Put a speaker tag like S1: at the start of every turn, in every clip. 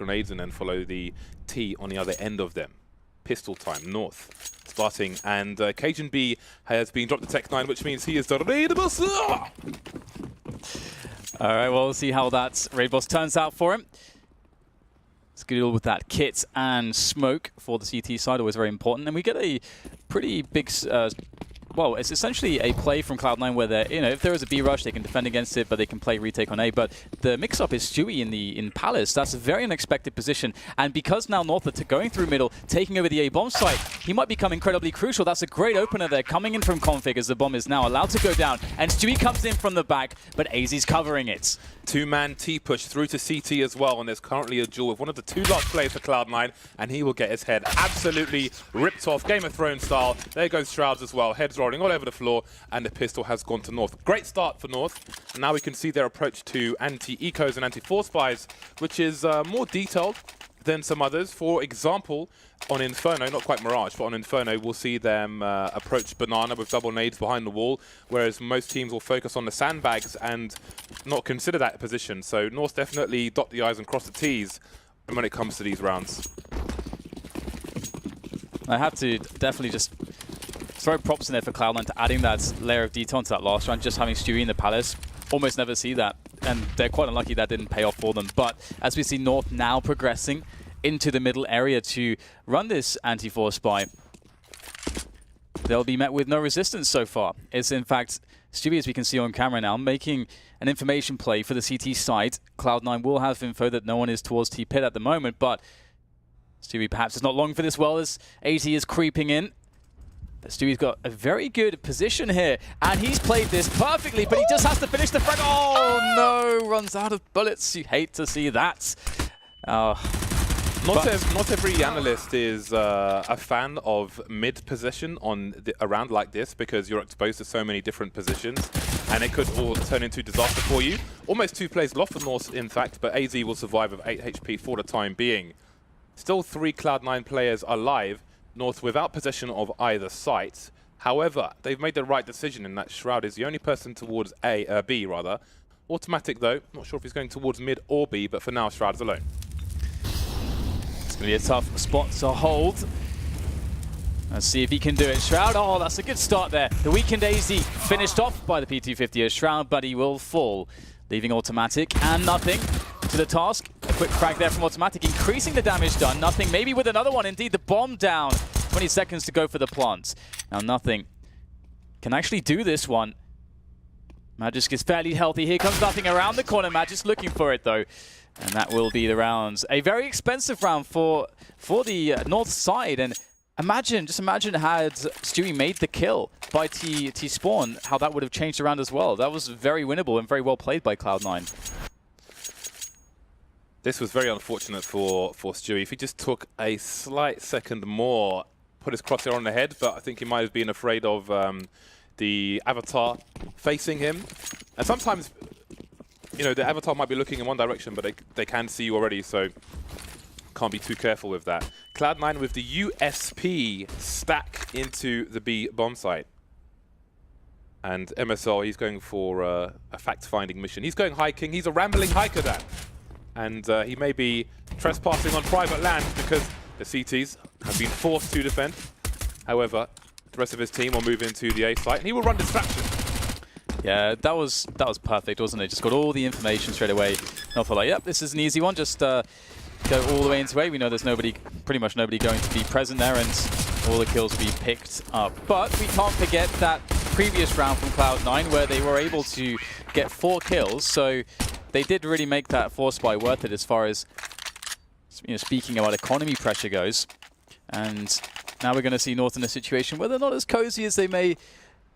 S1: grenades and then follow the T on the other end of them. Pistol time, North starting, and Cajun B has been dropped to Tech 9, which means he is the raid boss. All
S2: right, well, we'll see how that raid boss turns out for him. Skadoodle with that kit and smoke for the CT side, always very important. And we get a pretty big, well, it's essentially a play from Cloud9 where they're, if there is a B rush, they can defend against it, but they can play retake on A. But the mix-up is Stewie in Palace. That's a very unexpected position. And because now North are going through middle, taking over the A bomb site, he might become incredibly crucial. That's a great opener there, coming in from config as the bomb is now allowed to go down. And Stewie comes in from the back, but AZ's covering it.
S1: Two-man T-push through to CT as well, and there's currently a duel with one of the two last players for Cloud9, and he will get his head absolutely ripped off, Game of Thrones style. There goes Shrouds as well, heads rolling all over the floor, and the pistol has gone to North. Great start for North, and now we can see their approach to anti-ecos and anti-force spies, which is more detailed than some others. For example, on Inferno, not quite Mirage, but on Inferno, we'll see them approach Banana with double nades behind the wall, whereas most teams will focus on the sandbags and not consider that position. So North definitely dot the I's and cross the T's when it comes to these rounds.
S2: I have to definitely just throw props in there for Cloud9 to adding that layer of detail to that last round, just having Stewie in the Palace. Almost never see that, and they're quite unlucky that didn't pay off for them. But as we see North now progressing into the middle area to run this anti-force spy, they'll be met with no resistance so far. It's in fact Stewie, as we can see on camera now, making an information play for the CT side. Cloud9 will have info that no one is towards T-Pit at the moment, but Stewie perhaps is not long for this well as AZ is creeping in. But Stewie's got a very good position here, and he's played this perfectly, but he just has to finish the frag. Oh no, runs out of bullets. You hate to see that.
S1: Not every analyst is a fan of mid position on a round like this, because you're exposed to so many different positions, and it could all turn into disaster for you. Almost 2 plays lost for North, in fact, but AZ will survive with 8 HP for the time being. Still 3 Cloud9 players alive. North without possession of either site. However, they've made the right decision in that Shroud is the only person towards B rather. Automatic though, not sure if he's going towards mid or B, but for now Shroud is alone.
S2: It's going to be a tough spot to hold. Let's see if he can do it. Shroud, oh, that's a good start there. The weakened AZ finished off by the P250 as Shroud, but he will fall, leaving Automatic and Nothing to the task. A quick crack there from Automatic, increasing the damage done. Nothing, maybe with another one. Indeed, the bomb down. 20 seconds to go for the plants. Now Nothing can actually do this one. Magisk is fairly healthy. Here comes Nothing around the corner. Magisk looking for it though. And that will be the rounds. A very expensive round for the North side. And just imagine had Stewie made the kill by T-Spawn, how that would have changed around as well. That was very winnable and very well played by Cloud9.
S1: This was very unfortunate for Stewie. If he just took a slight second more, put his crosshair on the head, but I think he might have been afraid of the avatar facing him. And sometimes, the avatar might be looking in one direction, but they can see you already, so can't be too careful with that. Cloud9 with the USP stack into the B bomb site. And MSL, he's going for a fact-finding mission. He's going hiking. He's a rambling hiker, that. And he may be trespassing on private land because the CTs have been forced to defend. However, the rest of his team will move into the A site, and he will run distraction.
S2: Yeah, that was perfect, wasn't it? Just got all the information straight away. And I thought, like, yep, this is an easy one. Just go all the way into A. We know there's pretty much nobody going to be present there, and all the kills will be picked up. But we can't forget that previous round from Cloud9 where they were able to get 4 kills. So they did really make that force spy worth it as far as speaking about economy pressure goes. And now we're going to see North in a situation where they're not as cozy as they may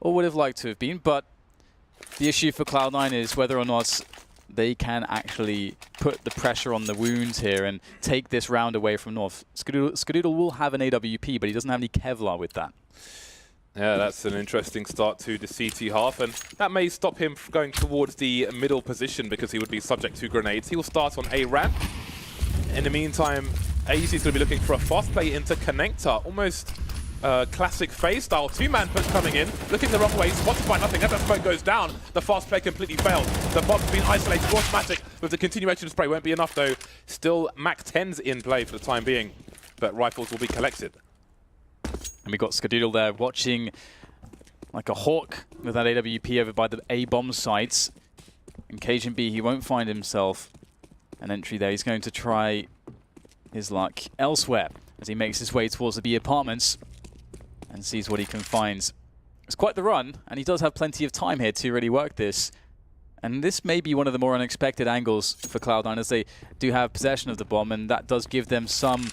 S2: or would have liked to have been. But the issue for Cloud9 is whether or not they can actually put the pressure on the wounds here and take this round away from North. Skadoodle will have an AWP, but he doesn't have any Kevlar with that.
S1: Yeah, that's an interesting start to the CT half, and that may stop him from going towards the middle position because he would be subject to grenades. He will start on A ramp. In the meantime, AZ is going to be looking for a fast play into Connector. Almost classic phase style. Two-man push coming in, looking the wrong way, spotted by nothing. As that smoke goes down, the fast play completely failed. The bomb's been isolated. Automatic with the continuation spray won't be enough though. Still Mac 10s in play for the time being, but rifles will be collected.
S2: And we got Skadoodle there watching like a hawk with that AWP over by the A-bomb sites. In KGB, he won't find himself an entry there. He's going to try his luck elsewhere as he makes his way towards the B apartments and sees what he can find. It's quite the run, and he does have plenty of time here to really work this. And this may be one of the more unexpected angles for Cloud9 as they do have possession of the bomb, and that does give them some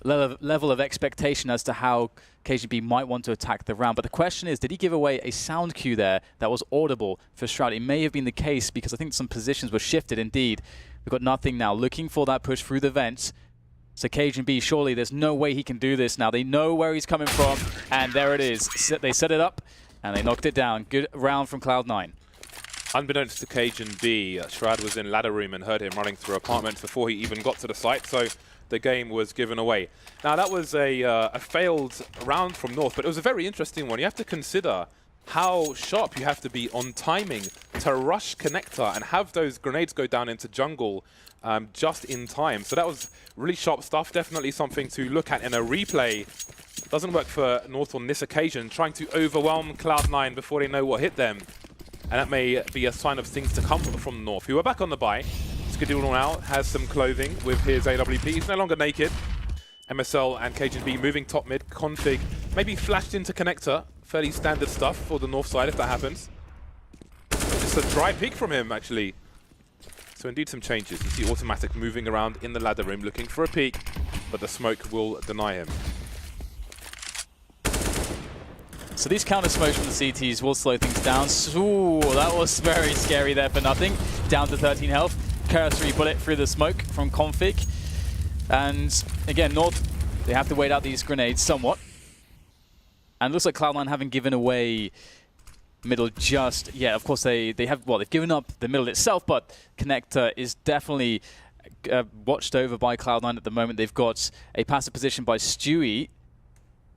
S2: level of expectation as to how KGB might want to attack the round. But the question is, did he give away a sound cue there that was audible for Shroud? It may have been the case because I think some positions were shifted indeed. We've got nothing now, looking for that push through the vents. So KGB, surely there's no way he can do this now. They know where he's coming from, and there it is. They set it up, and they knocked it down. Good round from Cloud9.
S1: Unbeknownst to KGB, Shroud was in ladder room and heard him running through apartments before he even got to the site, so the game was given away. Now that was a failed round from North, but it was a very interesting one. You have to consider how sharp you have to be on timing to rush connector and have those grenades go down into jungle just in time. So that was really sharp stuff, definitely something to look at in a replay. Doesn't work for North on this occasion, trying to overwhelm Cloud9 before they know what hit them. And that may be a sign of things to come from North, who are back on the buy. Skadoodle now has some clothing with his AWP. He's no longer naked. MSL and KGB moving top mid. Config maybe flashed into connector. Fairly standard stuff for the North side if that happens. Just a dry peek from him, actually. So indeed some changes. You see Automatic moving around in the ladder room looking for a peek, but the smoke will deny him.
S2: So these counter smokes from the CTs will slow things down. Ooh, that was very scary there for nothing. Down to 13 health. Cursory bullet through the smoke from Config. And again, North, they have to wait out these grenades somewhat. And it looks like Cloud9 haven't given away middle just yet. Of course, they have, well, they've given up the middle itself, but connector is definitely watched over by Cloud9 at the moment. They've got a passive position by Stewie,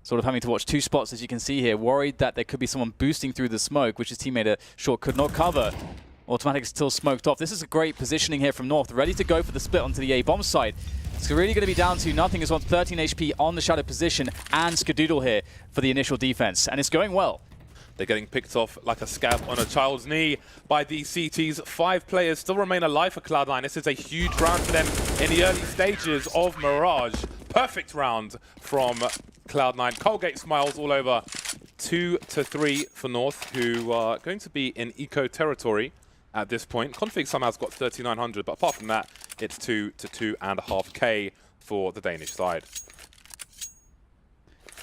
S2: sort of having to watch two spots, as you can see here, worried that there could be someone boosting through the smoke, which his teammate Short could not cover. Automatic is still smoked off. This is a great positioning here from North, ready to go for the split onto the A-bomb side. It's really going to be down to nothing as well. 13 HP on the shadow position, and Skadoodle here for the initial defense, and it's going well.
S1: They're getting picked off like a scab on a child's knee by these CTs. 5 players still remain alive for Cloud9. This is a huge round for them in the early stages of Mirage. Perfect round from Cloud9. Colgate smiles all over. 2-3 for North, who are going to be in eco territory at this point. Config somehow's got 3,900, but apart from that, it's 2 to 2.5K for the Danish side.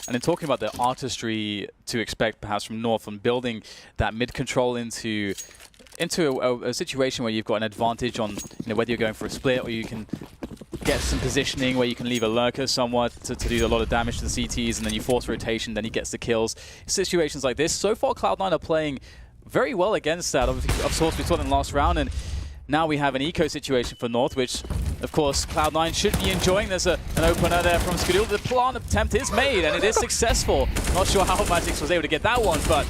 S2: And in talking about the artistry to expect perhaps from North on building that mid-control into a situation where you've got an advantage on whether you're going for a split or you can get some positioning where you can leave a lurker somewhat to do a lot of damage to the CTs, and then you force rotation, then he gets the kills. Situations like this, so far Cloud9 are playing very well against that. Of course, we saw them last round, and now we have an eco situation for North, which, of course, Cloud9 should be enjoying. There's an opener there from Skadoodle. The plant attempt is made, and it is successful. Not sure how Magix was able to get that one, but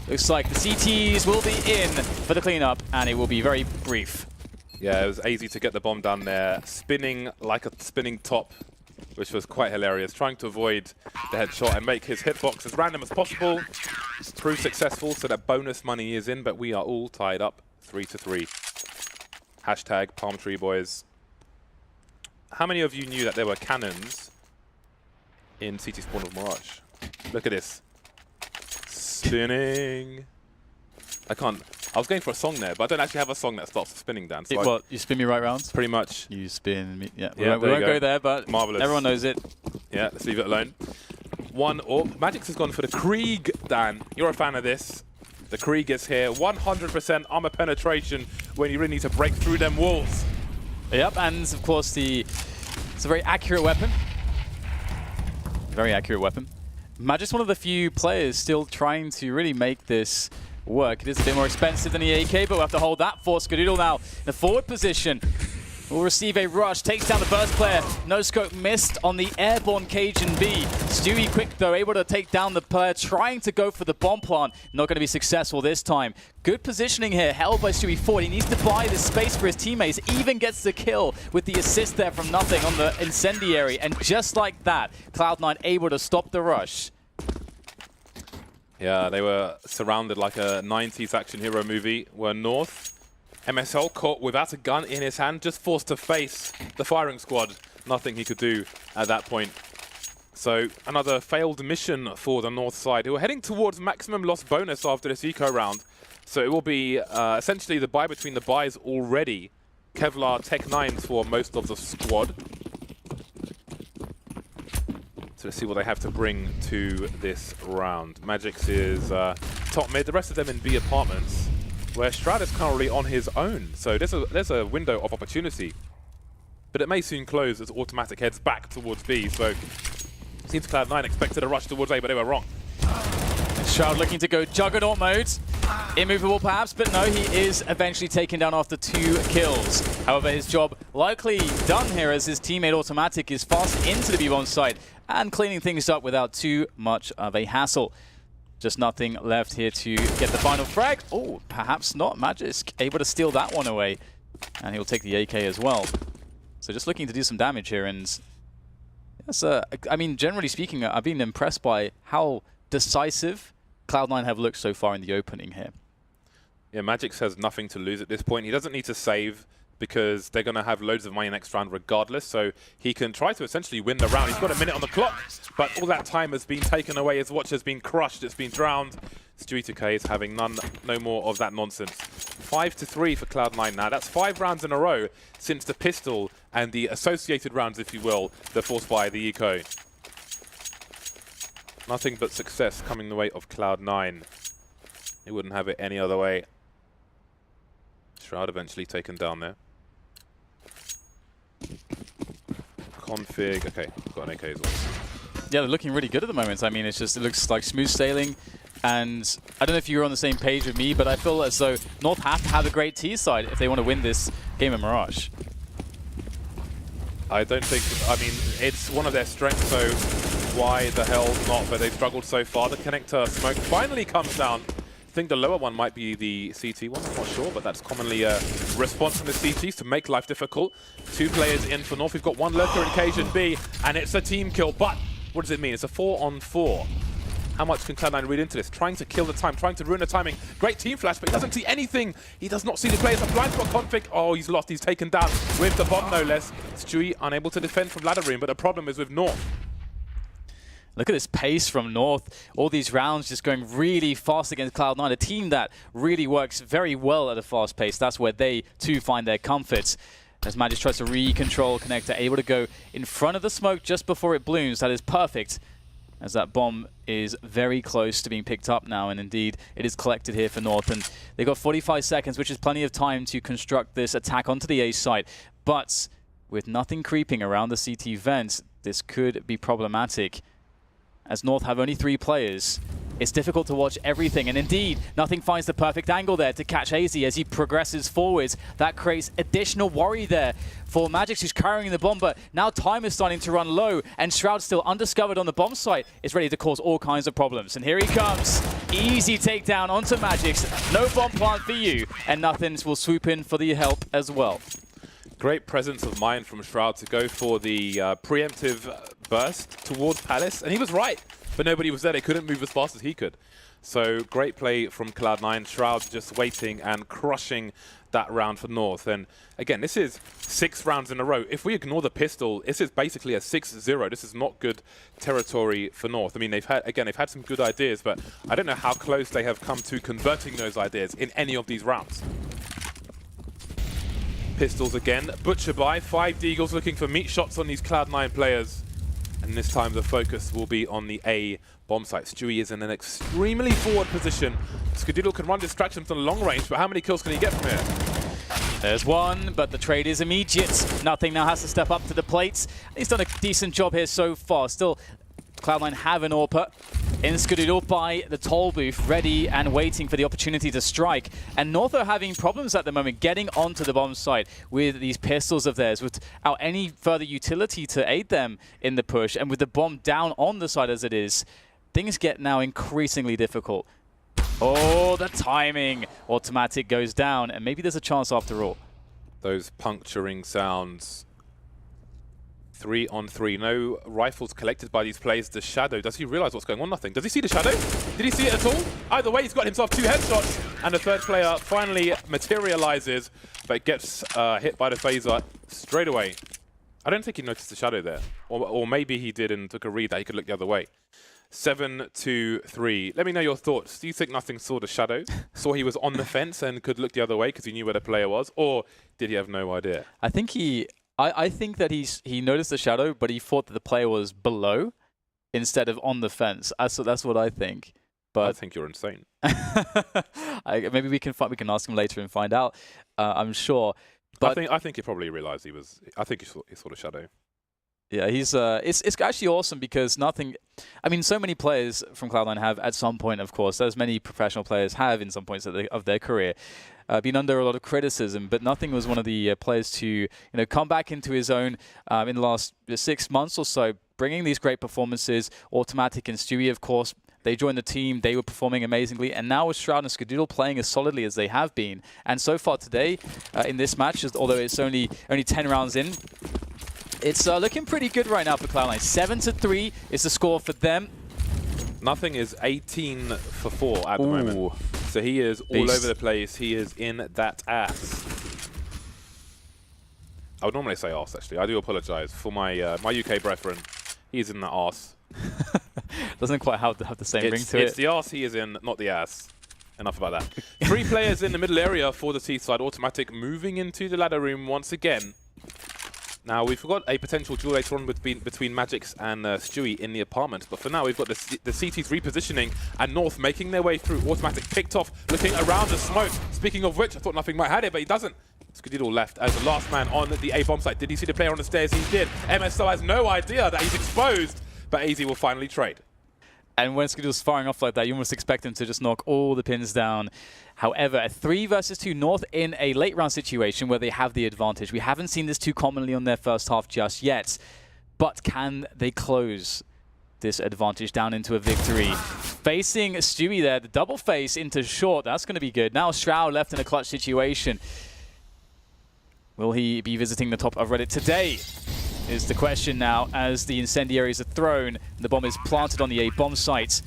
S2: looks like the CTs will be in for the cleanup, and it will be very brief.
S1: Yeah, it was easy to get the bomb down there, spinning like a spinning top, which was quite hilarious, trying to avoid the headshot and make his hitbox as random as possible. Proved successful, so that bonus money is in, but we are all tied up 3-3. Hashtag Palm Tree Boys. How many of you knew that there were cannons in CT Spawn of Mirage? Look at this. Spinning. I was going for a song there, but I don't actually have a song that starts spinning, Dan. So
S2: What, you spin me right rounds?
S1: Pretty much.
S2: You spin me. Yeah,
S1: Yeah,
S2: we won't go there, but
S1: Marvelous.
S2: Everyone knows it.
S1: Yeah, let's leave it alone. 1 orb. Magix has gone for the Krieg, Dan. You're a fan of this. The Krieg is here. 100% armor penetration when you really need to break through them walls.
S2: Yep, and of course it's a very accurate weapon. Very accurate weapon. Magic's one of the few players still trying to really make this work. It is a bit more expensive than the AK, but we'll have to hold that for Skadoodle now. In the forward position. will receive a rush, takes down the burst player. No scope missed on the airborne Cajun B. Stewie quick though, able to take down the player, trying to go for the bomb plant. Not going to be successful this time. Good positioning here, held by Stewie forward. He needs to buy this space for his teammates. Even gets the kill with the assist there from nothing on the incendiary. And just like that, Cloud9 able to stop the rush.
S1: Yeah, they were surrounded like a 90s action hero movie, where North, MSL caught without a gun in his hand, just forced to face the firing squad. Nothing he could do at that point. So another failed mission for the North side, who are heading towards maximum loss bonus after this eco round. So it will be essentially the buy between the buys already. Kevlar Tech 9s for most of the squad. So let's see what they have to bring to this round. Magix is top mid, the rest of them in B apartments, where Stroud is currently on his own. So there's a window of opportunity. But it may soon close as Automatic heads back towards B. So it seems Cloud9 expected a rush towards A, but they were wrong.
S2: Shroud looking to go Juggernaut mode. Immovable perhaps, but no, he is eventually taken down after 2 kills. However, his job likely done here as his teammate Automatic is fast into the B-bomb site and cleaning things up without too much of a hassle. Just nothing left here to get the final frag. Oh, perhaps not. Magisk able to steal that one away. And he'll take the AK as well. So just looking to do some damage here. And yes, I mean, generally speaking, I've been impressed by how decisive Cloud9 have looked so far in the opening here.
S1: Yeah, Magix has nothing to lose at this point. He doesn't need to save because they're going to have loads of money next round regardless, so he can try to essentially win the round. He's got a minute on the clock, but all that time has been taken away. His watch has been crushed, it's been drowned. Stewie2K is having no more of that nonsense. 5-3 for Cloud9 now. That's 5 rounds in a row since the pistol and the associated rounds, if you will, the forced by the eco. Nothing but success coming the way of Cloud9. He wouldn't have it any other way. Shroud eventually taken down there. Config, okay, got an AK as well.
S2: Yeah, they're looking really good at the moment. I mean, it looks like smooth sailing. And I don't know if you're on the same page with me, but I feel as though North have to have a great T side if they want to win this game of Mirage.
S1: I don't think, I mean, it's one of their strengths, so why the hell not? But they've struggled so far. The connector smoke finally comes down. I think the lower one might be the CT one, I'm not sure, but that's commonly a response from the CTs to make life difficult. 2 players in for North. We've got 1 lurker in Cajun B, and it's a team kill. But what does it mean? It's a 4-on-4. How much can Cloud9 read into this? Trying to kill the time, trying to ruin the timing. Great team flash, but he doesn't see anything. He does not see the players. A blind spot config. Oh, he's lost. He's taken down with the bomb, no less. Stewie unable to defend from ladder room, but the problem is with North.
S2: Look at this pace from North. All these rounds just going really fast against Cloud9, a team that really works very well at a fast pace. That's where they, too, find their comforts. As Magix tries to re-control connector, able to go in front of the smoke just before it blooms. That is perfect, as that bomb is very close to being picked up now. And indeed, it is collected here for North. And they've got 45 seconds, which is plenty of time to construct this attack onto the A site. But with nothing creeping around the CT vents, this could be problematic. As North have only 3 players, it's difficult to watch everything. And indeed, nothing finds the perfect angle there to catch AZ as he progresses forwards. That creates additional worry there for Magix, who's carrying the bomb. But now time is starting to run low, and Shroud, still undiscovered on the bomb site, is ready to cause all kinds of problems. And here he comes. Easy takedown onto Magix. No bomb plant for you. And Nothings will swoop in for the help as well.
S1: Great presence of mind from Shroud to go for the preemptive burst towards Palace, and he was right, but nobody was there. They couldn't move as fast as he could. So great play from Cloud9. Shroud just waiting and crushing that round for North. And again, this is 6 rounds in a row. If we ignore the pistol, this is basically a 6-0. This is not good territory for North. I mean, they've had some good ideas, but I don't know how close they have come to converting those ideas in any of these rounds. Pistols again. Butcher by 5 Deagles looking for meat shots on these Cloud9 players. And this time the focus will be on the A bomb site. Stewie is in an extremely forward position. Skadoodle can run distraction from long range, but how many kills can he get from here?
S2: There's one, but the trade is immediate. Nothing now has to step up to the plates. He's done a decent job here so far. Still, Cloud9 have an AWP. in Skadoodle by the toll booth, ready and waiting for the opportunity to strike. And North are having problems at the moment getting onto the bomb site with these pistols of theirs without any further utility to aid them in the push. And with the bomb down on the side as it is, things get now increasingly difficult. Oh, the timing. Automatic goes down, and maybe there's a chance after all.
S1: Those puncturing sounds. 3 on 3. No rifles collected by these players. The Shadow, does he realize what's going on? Nothing. Does he see the Shadow? Did he see it at all? Either way, he's got himself 2 headshots. And the third player finally materializes, but gets hit by the phaser straight away. I don't think he noticed the Shadow there. Or maybe he did and took a read that he could look the other way. 7-2-3. Let me know your thoughts. Do you think Nothing saw the Shadow? Saw he was on the fence and could look the other way because he knew where the player was? Or did he have no idea?
S2: I think I think that he noticed the Shadow, but he thought that the player was below instead of on the fence. That's what I think. But
S1: I think you're insane.
S2: Maybe we can ask him later and find out. I'm sure. But
S1: I think he probably realized he was. I think he saw the Shadow.
S2: Yeah, he's it's actually awesome because Nothing. I mean, so many players from Cloud9 have at some point, of course, as many professional players have in some points of their career, been under a lot of criticism. But Nothing was one of the players to come back into his own in the last 6 months or so, bringing these great performances. Automatic and Stewie, of course, they joined the team. They were performing amazingly, and now with Shroud and Skadoodle playing as solidly as they have been. And so far today, in this match, although it's only 10 rounds in. It's looking pretty good right now for Cloud9. 7-3 is the score for them.
S1: Nothing is 18 for 4 at the moment. So he is all over the place. He is in that ass. I would normally say arse, actually. I do apologize for my my UK brethren. He's in the arse.
S2: Doesn't quite have the same ring to it.
S1: It's the arse he is in, not the ass. Enough about that. 3 players in the middle area for the T-side. Automatic moving into the ladder room once again. Now, we've got a potential duel later on between Magix and Stewie in the apartment, but for now, we've got the CTs repositioning and North making their way through. Automatic picked off, looking around the smoke. Speaking of which, I thought Nothing might have it, but he doesn't. Skadoodle left as the last man on the A-bomb site. Did he see the player on the stairs? He did. MSO has no idea that he's exposed, but AZ will finally trade.
S2: And when Skadoodle's firing off like that, you almost expect him to just knock all the pins down. However, a 3 versus 2 North in a late round situation where they have the advantage. We haven't seen this too commonly on their first half just yet. But can they close this advantage down into a victory? Facing Stewie there, the double face into short. That's going to be good. Now Shroud left in a clutch situation. Will he be visiting the top of Reddit today? Is the question now as the incendiaries are thrown. The bomb is planted on the A-bomb site.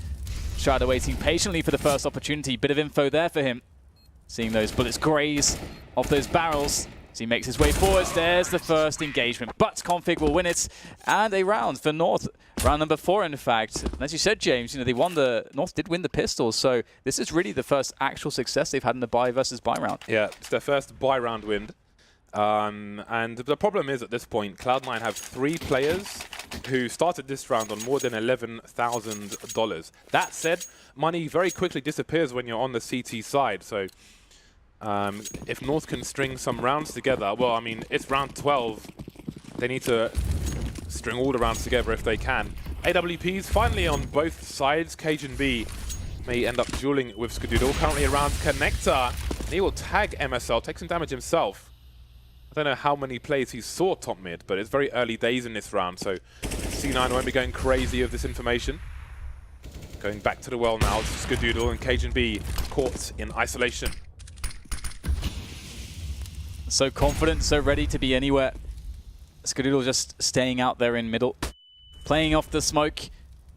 S2: Shroud waiting patiently for the first opportunity. Bit of info there for him. Seeing those bullets graze off those barrels as he makes his way forwards. There's the first engagement. But Config will win it. And a round for North. Round number 4, in fact. And as you said, James, they won North did win the pistols. So this is really the first actual success they've had in the buy versus buy round. Yeah,
S1: it's their first buy round win. And the problem is at this point, Cloud9 have 3 players who started this round on more than $11,000. That said, money very quickly disappears when you're on the CT side. So if North can string some rounds together, well, I mean, it's round 12. They need to string all the rounds together if they can. AWPs finally on both sides. Cajun B may end up dueling with Skadoodle. Currently around Connector. He will tag MSL, take some damage himself. I don't know how many plays he saw top mid, but it's very early days in this round, so C9 won't be going crazy with this information. Going back to the well now, it's Skadoodle and Cajun B caught in isolation.
S2: So confident, so ready to be anywhere. Skadoodle just staying out there in middle. Playing off the smoke,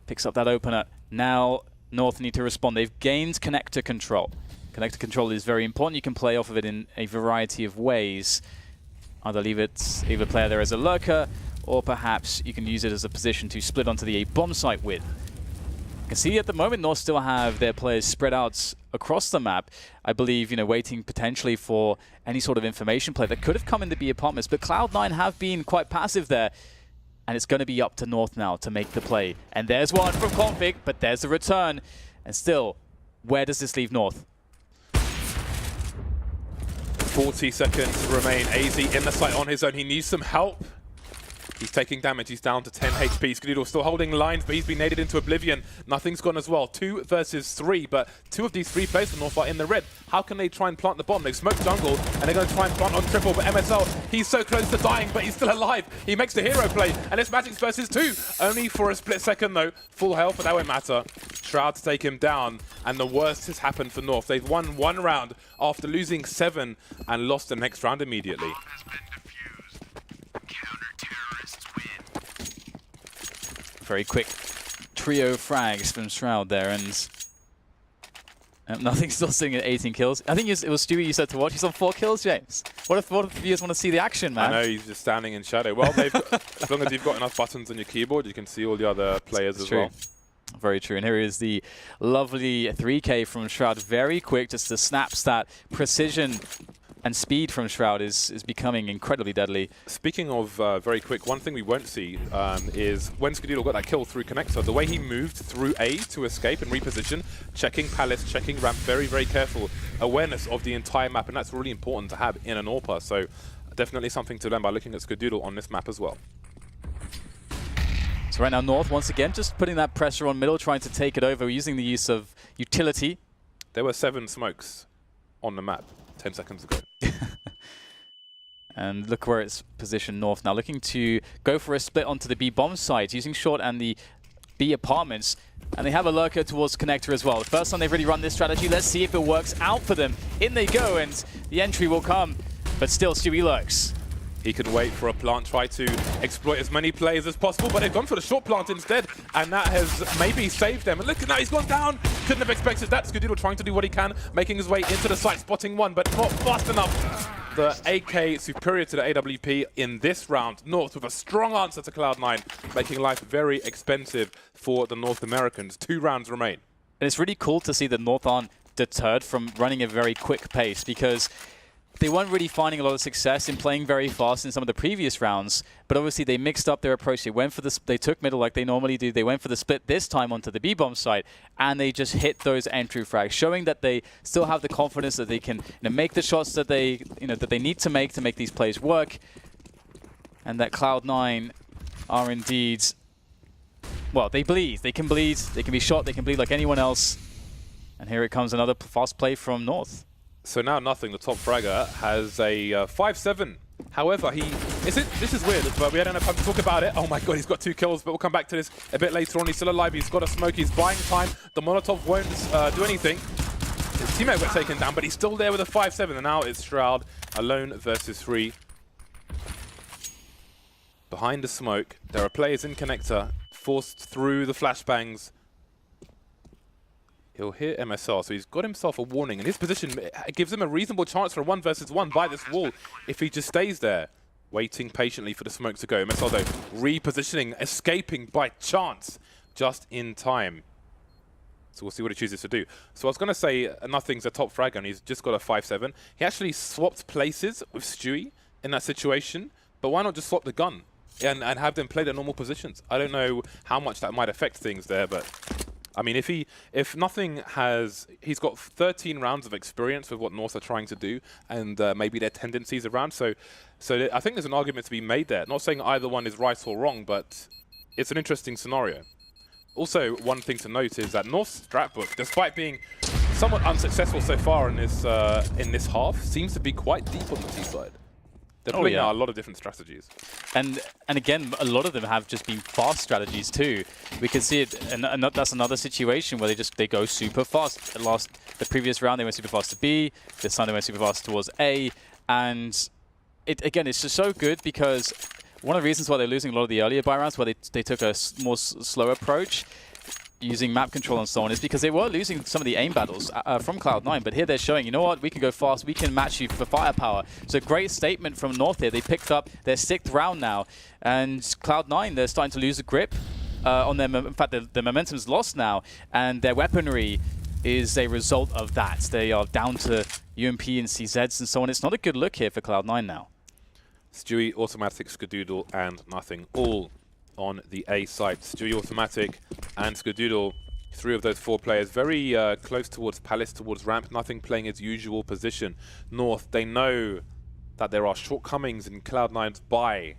S2: picks up that opener. Now North need to respond. They've gained connector control. Connector control is very important. You can play off of it in a variety of ways. Either leave it, either play there as a lurker, or perhaps you can use it as a position to split onto the A-bomb site with. You can see at the moment North still have their players spread out across the map. I believe, waiting potentially for any sort of information play that could have come in the B apartments, but Cloud9 have been quite passive there. And it's going to be up to North now to make the play. And there's one from Config, but there's the return. And still, where does this leave North?
S1: 40 seconds remain. AZ in the site on his own. He needs some help. He's taking damage. He's down to 10 HP. Skadoodle still holding lines, but he's been naded into oblivion. Nothing's gone as well. 2 versus 3, but 2 of these 3 players from North are in the red. How can they try and plant the bomb? They've smoked jungle, and they're going to try and plant on triple, but MSL, he's so close to dying, but he's still alive. He makes the hero play, and it's Magic's versus 2. Only for a split second, though. Full health, but that won't matter. Shroud to take him down, and the worst has happened for North. They've won 1 round after losing 7 and lost the next round immediately.
S2: Very quick trio frags from Shroud there, and nothing's still sitting at 18 kills. I think it was Stewie you said to watch. He's on 4 kills, James. What if viewers want to see the action, man?
S1: I know, he's just standing in shadow. Well, as long as you've got enough buttons on your keyboard, you can see all the other players as well.
S2: Very true. And here is the lovely 3K from Shroud. Very quick, just the snaps, that precision and speed from Shroud is becoming incredibly deadly.
S1: Speaking of very quick, one thing we won't see is when Skadoodle got that kill through Connector, the way he moved through A to escape and reposition, checking Palace, checking ramp, very, very careful awareness of the entire map, and that's really important to have in an AWPer. So definitely something to learn by looking at Skadoodle on this map as well.
S2: So right now North, once again, just putting that pressure on middle, trying to take it over, using the use of utility.
S1: There were 7 smokes on the map 10 seconds ago.
S2: And look where it's positioned North now, looking to go for a split onto the B bomb side, using short and the B apartments. And they have a lurker towards Connector as well. The first time they've really run this strategy. Let's see if it works out for them. In they go, and the entry will come. But still, Stewie lurks.
S1: He can wait for a plant, try to exploit as many players as possible, but they've gone for the short plant instead, and that has maybe saved them. And look at that, he's gone down. Couldn't have expected that. Skadoodle trying to do what he can, making his way into the site, spotting one, but not fast enough. The AK superior to the AWP in this round. North with a strong answer to Cloud9, making life very expensive for the North Americans. 2 rounds remain.
S2: And it's really cool to see that North aren't deterred from running a very quick pace, because they weren't really finding a lot of success in playing very fast in some of the previous rounds, but obviously they mixed up their approach. They went for they took middle like they normally do. They went for the split this time onto the B-bomb side, and they just hit those entry frags, showing that they still have the confidence that they can make the shots that they need to make these plays work, and that Cloud9 are indeed, well, they bleed. They can bleed. They can be shot. They can bleed like anyone else. And here it comes, another fast play from North.
S1: So now Nothing, the top fragger, has a 5-7. However, this is weird, but we hadn't enough time to talk about it. Oh my god, he's got 2 kills, but we'll come back to this a bit later on. He's still alive, he's got a smoke, he's buying time. The Molotov won't do anything. His teammate got taken down, but he's still there with a 5-7, and now it's Shroud alone versus 3. Behind the smoke, there are players in Connector, forced through the flashbangs. He'll hit MSR, so he's got himself a warning, and his position gives him a reasonable chance for a 1 versus 1 by this wall if he just stays there, waiting patiently for the smoke to go. MSR, though, repositioning, escaping by chance, just in time. So we'll see what he chooses to do. So I was going to say Nothing's a top fragger, and he's just got a 5-7. He actually swapped places with Stewie in that situation, but why not just swap the gun and have them play their normal positions? I don't know how much that might affect things there, but I mean, if Nothing has, he's got 13 rounds of experience with what North are trying to do, and maybe their tendencies around. So I think there's an argument to be made there. Not saying either one is right or wrong, but it's an interesting scenario. Also, one thing to note is that North's strat book, despite being somewhat unsuccessful so far in this half, seems to be quite deep on the T side. They're pulling out a lot of different strategies. And
S2: again, a lot of them have just been fast strategies too. We can see it, and that's another situation where they go super fast. The previous round they went super fast to B, this time they went super fast towards A, and again, it's just so good because one of the reasons why they're losing a lot of the earlier buy rounds, where they took a more slow approach, using map control and so on, is because they were losing some of the aim battles from Cloud9, but here they're showing, you know what, we can go fast, we can match you for firepower. So great statement from North here. They picked up their 6th round now, and Cloud9, they're starting to lose a grip on them. In fact, the momentum's lost now, and their weaponry is a result of that. They are down to UMP and CZs and so on. It's not a good look here for Cloud9 now.
S1: Stewie, Automatic, Skadoodle, and Nothing, all on the A side. Stewie, Automatic, and Skadoodle, 3 of those 4 players, very close towards Palace, towards ramp. Nothing playing his usual position. North, they know that there are shortcomings in Cloud9's buy,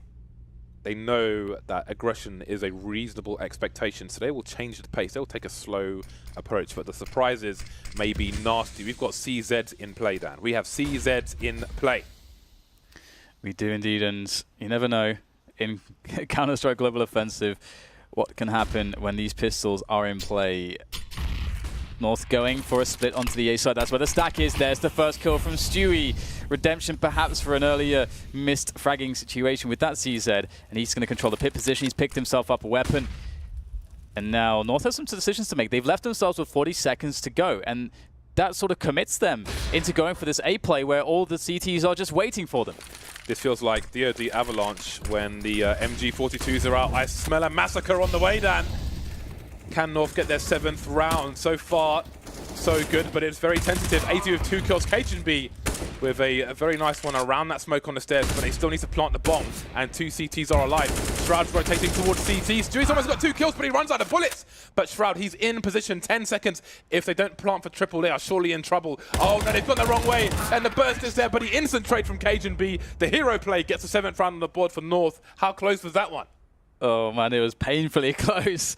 S1: They know that aggression is a reasonable expectation, so they will change the pace. They'll take a slow approach, but the surprises may be nasty. We've got CZs in play, Dan. We have CZs in play.
S2: We do indeed, and you never know in Counter-Strike Global Offensive what can happen when these pistols are in play. North going for a split onto the A side. That's where the stack is. There's the first kill from Stewie. Redemption perhaps for an earlier missed fragging situation with that CZ. And he's going to control the pit position. He's picked himself up a weapon. And now North has some decisions to make. They've left themselves with 40 seconds to go. And that sort of commits them into going for this A play where all the CTs are just waiting for them.
S1: This feels like DoD Avalanche when the MG42s are out. I smell a massacre on the way, Dan. Can North get their 7th round? So far, so good, but it's very tentative. 80 with 2 kills. KGB with a very nice one around that smoke on the stairs, but they still need to plant the bomb, and 2 CTs are alive. Shroud's rotating towards CT. Stewie's almost got 2 kills, but he runs out of bullets. But Shroud, he's in position, 10 seconds. If they don't plant for triple, they are surely in trouble. Oh no, they've gone the wrong way, and the burst is there, but the instant trade from KGB. The hero play gets the 7th round on the board for North. How close was that one?
S2: Oh man, it was painfully close.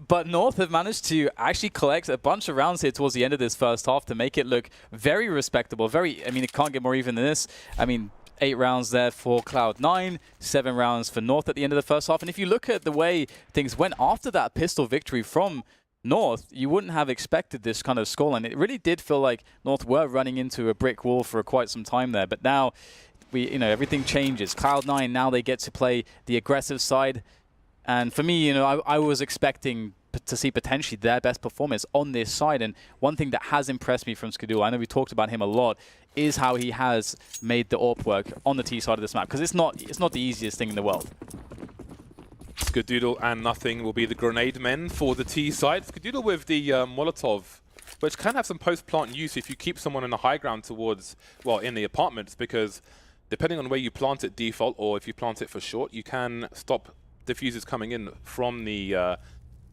S2: But North have managed to actually collect a bunch of rounds here towards the end of this first half to make it look very respectable. I mean, it can't get more even than this. I mean, 8 rounds there for Cloud9, 7 rounds for North at the end of the first half. And if you look at the way things went after that pistol victory from North, you wouldn't have expected this kind of scoreline. It really did feel like North were running into a brick wall for quite some time there. But now, everything changes. Cloud9, now they get to play the aggressive side. And for me, I was expecting to see potentially their best performance on this side. And one thing that has impressed me from Skadoodle, I know we talked about him a lot, is how he has made the AWP work on the T side of this map. Because it's not the easiest thing in the world.
S1: Skadoodle and Nothing will be the grenade men for the T side. Skadoodle with the Molotov, which can have some post-plant use if you keep someone in the high ground towards, well, in the apartments, because depending on where you plant it default, or if you plant it for short, you can stop diffusers coming in from the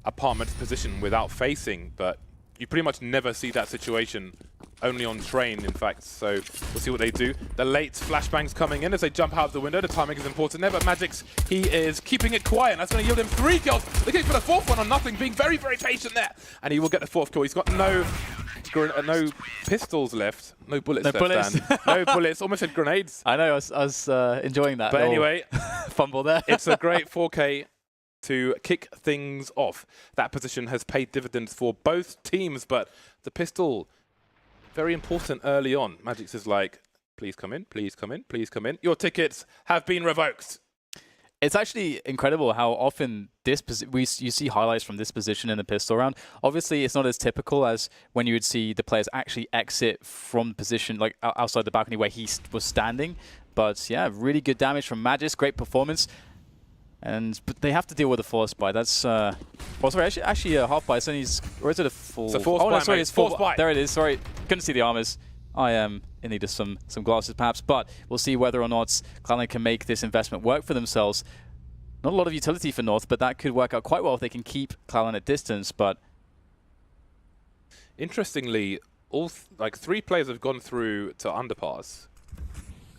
S1: apartment position without facing, but you pretty much never see that situation, only on train, in fact. So we'll see what they do. The late flashbangs coming in as they jump out of the window. The timing is important there, but Magix, he is keeping it quiet, and that's going to yield him 3 kills. Looking for the 4th one on Nothing, being very, very patient there, and he will get the 4th kill. He's got no pistols left, no bullets left, Dan. No bullets, almost had grenades.
S2: I know, I was enjoying that.
S1: But anyway,
S2: fumble there.
S1: It's a great 4K to kick things off. That position has paid dividends for both teams, but the pistol, very important early on. Magix is like, please come in, please come in, please come in. Your tickets have been revoked.
S2: It's actually incredible how often you see highlights from this position in the pistol round. Obviously, it's not as typical as when you would see the players actually exit from the position, like outside the balcony where he was standing. But yeah, really good damage from Magis, great performance. But they have to deal with a force buy. That's oh, sorry, actually a half buy. Or is it a full?
S1: It's a force buy.
S2: Oh no, sorry, it's
S1: force buy.
S2: There it is. Sorry, couldn't see the armors. I am in need of some glasses perhaps, but we'll see whether or not Cloud9 can make this investment work for themselves. Not a lot of utility for North, but that could work out quite well if they can keep Cloud9 at distance. But
S1: interestingly, all 3 players have gone through to underpass,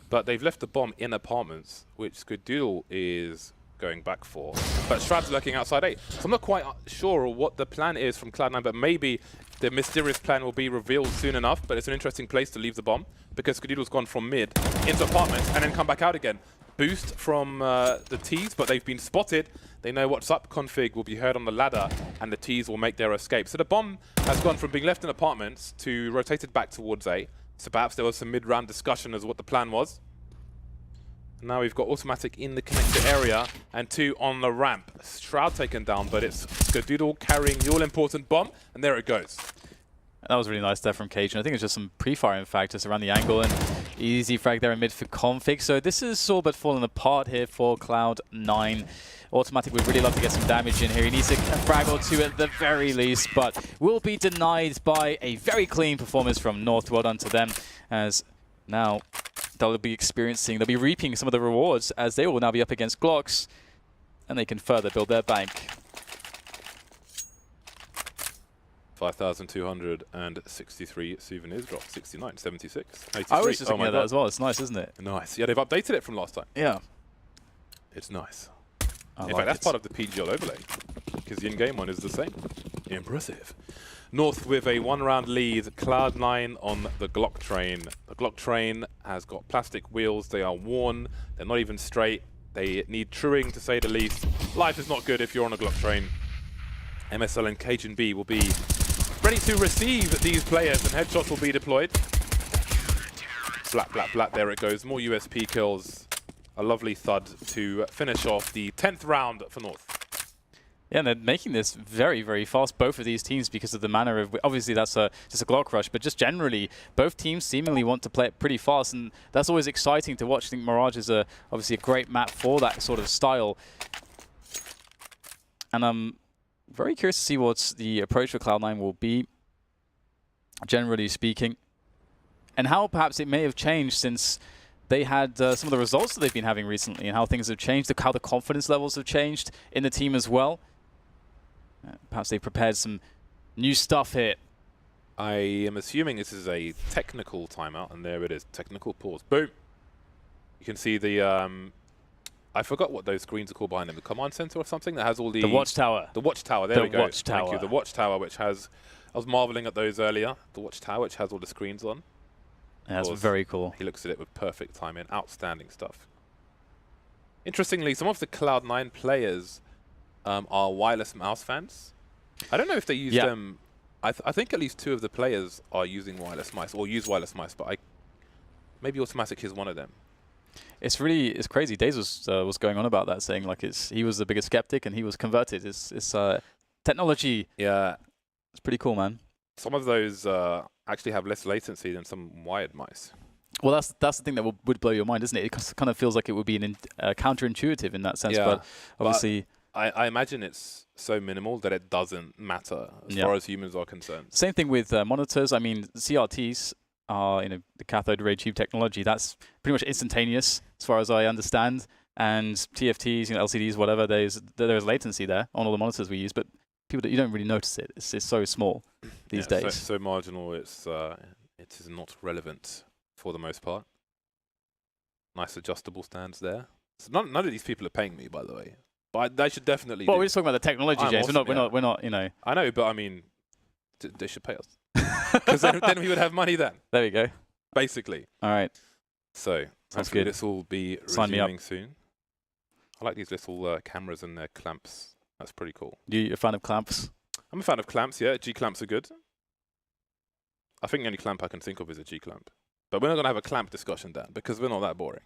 S1: but they've left the bomb in apartments, which Skadoodle is going back for. But Shroud's lurking outside A. So I'm not quite sure what the plan is from Cloud9, but maybe the mysterious plan will be revealed soon enough. But it's an interesting place to leave the bomb, because Skadoodle's gone from mid into apartments and then come back out again. Boost from the Ts, but they've been spotted. They know what's up. Config will be heard on the ladder, and the Ts will make their escape. So the bomb has gone from being left in apartments to rotated back towards A. So perhaps there was some mid-round discussion as what the plan was. Now we've got automatic in the connector area and 2 on the ramp. Shroud taken down, but it's Skadoodle carrying the all-important bomb, and there it goes.
S2: That was really nice there from Cajun. I think it's just some pre-firing factors around the angle, and easy frag there in mid for Config. So this is all but falling apart here for Cloud9. Automatic would really love to get some damage in here. He needs a frag or 2 at the very least, but will be denied by a very clean performance from North. Well done to them, as now they'll be reaping some of the rewards as they will now be up against Glocks, and they can further build their bank.
S1: 5,263 souvenirs dropped. 69, 76, 83.
S2: I was just looking at that as well. It's nice, isn't it?
S1: Nice. Yeah, they've updated it from last time.
S2: Yeah.
S1: It's nice. In fact, that's part of the PGL overlay, because the in-game one is the same. Impressive. North with a 1-round lead, Cloud9 on the Glock train. The Glock train has got plastic wheels, they are worn, they're not even straight, they need truing to say the least. Life is not good if you're on a Glock train. MSL and Cajun B will be ready to receive these players, and headshots will be deployed. Blat, blat, blat, there it goes. More USP kills. A lovely thud to finish off the 10th round for North.
S2: Yeah, and they're making this very, very fast, both of these teams, because of the manner of... Obviously, that's just a Glock rush, but just generally, both teams seemingly want to play it pretty fast, and that's always exciting to watch. I think Mirage is obviously a great map for that sort of style. And I'm very curious to see what the approach for Cloud9 will be, generally speaking, and how perhaps it may have changed since they had some of the results that they've been having recently, and how things have changed, how the confidence levels have changed in the team as well. Perhaps they prepared some new stuff here.
S1: I am assuming this is a technical timeout, and there it is. Technical pause. Boom. You can see the... I forgot what those screens are called behind them. The command center or something that has all the...
S2: The watchtower.
S1: The watchtower. There we go.
S2: The watchtower.
S1: Thank you. The watchtower, which has... I was marveling at those earlier. The watchtower, which has all the screens on.
S2: Yeah, that's very cool.
S1: He looks at it with perfect timing. Outstanding stuff. Interestingly, some of the Cloud9 players are wireless mouse fans. I don't know if they use them. I think at least 2 of the players are using wireless mice or use wireless mice, but maybe Automatic is one of them.
S2: It's crazy. Days was going on about that, saying like he was the biggest skeptic and he was converted. It's technology.
S1: Yeah,
S2: it's pretty cool, man.
S1: Some of those actually have less latency than some wired mice.
S2: Well, that's the thing that would blow your mind, isn't it? It kind of feels like it would be counterintuitive in that sense, but obviously...
S1: I imagine it's so minimal that it doesn't matter as far as humans are concerned.
S2: Same thing with monitors. I mean, CRTs are, the cathode ray tube technology. That's pretty much instantaneous, as far as I understand. And TFTs, LCDs, whatever. There's latency there on all the monitors we use, but you don't really notice it. It's so small these days.
S1: So marginal. It is not relevant for the most part. Nice adjustable stands there. So none of these people are paying me, by the way. But they should definitely.
S2: Well, we're just talking about the technology, James.
S1: Awesome,
S2: we're not.
S1: I know, but I mean, they should pay us because then we would have money then.
S2: There we go.
S1: Basically.
S2: All right.
S1: So
S2: sounds good.
S1: This will be resuming soon. I like these little cameras and their clamps. That's pretty cool.
S2: You're a fan of clamps?
S1: I'm a fan of clamps. Yeah, G clamps are good. I think the only clamp I can think of is a G clamp. But we're not going to have a clamp discussion, Dan, because we're not that boring.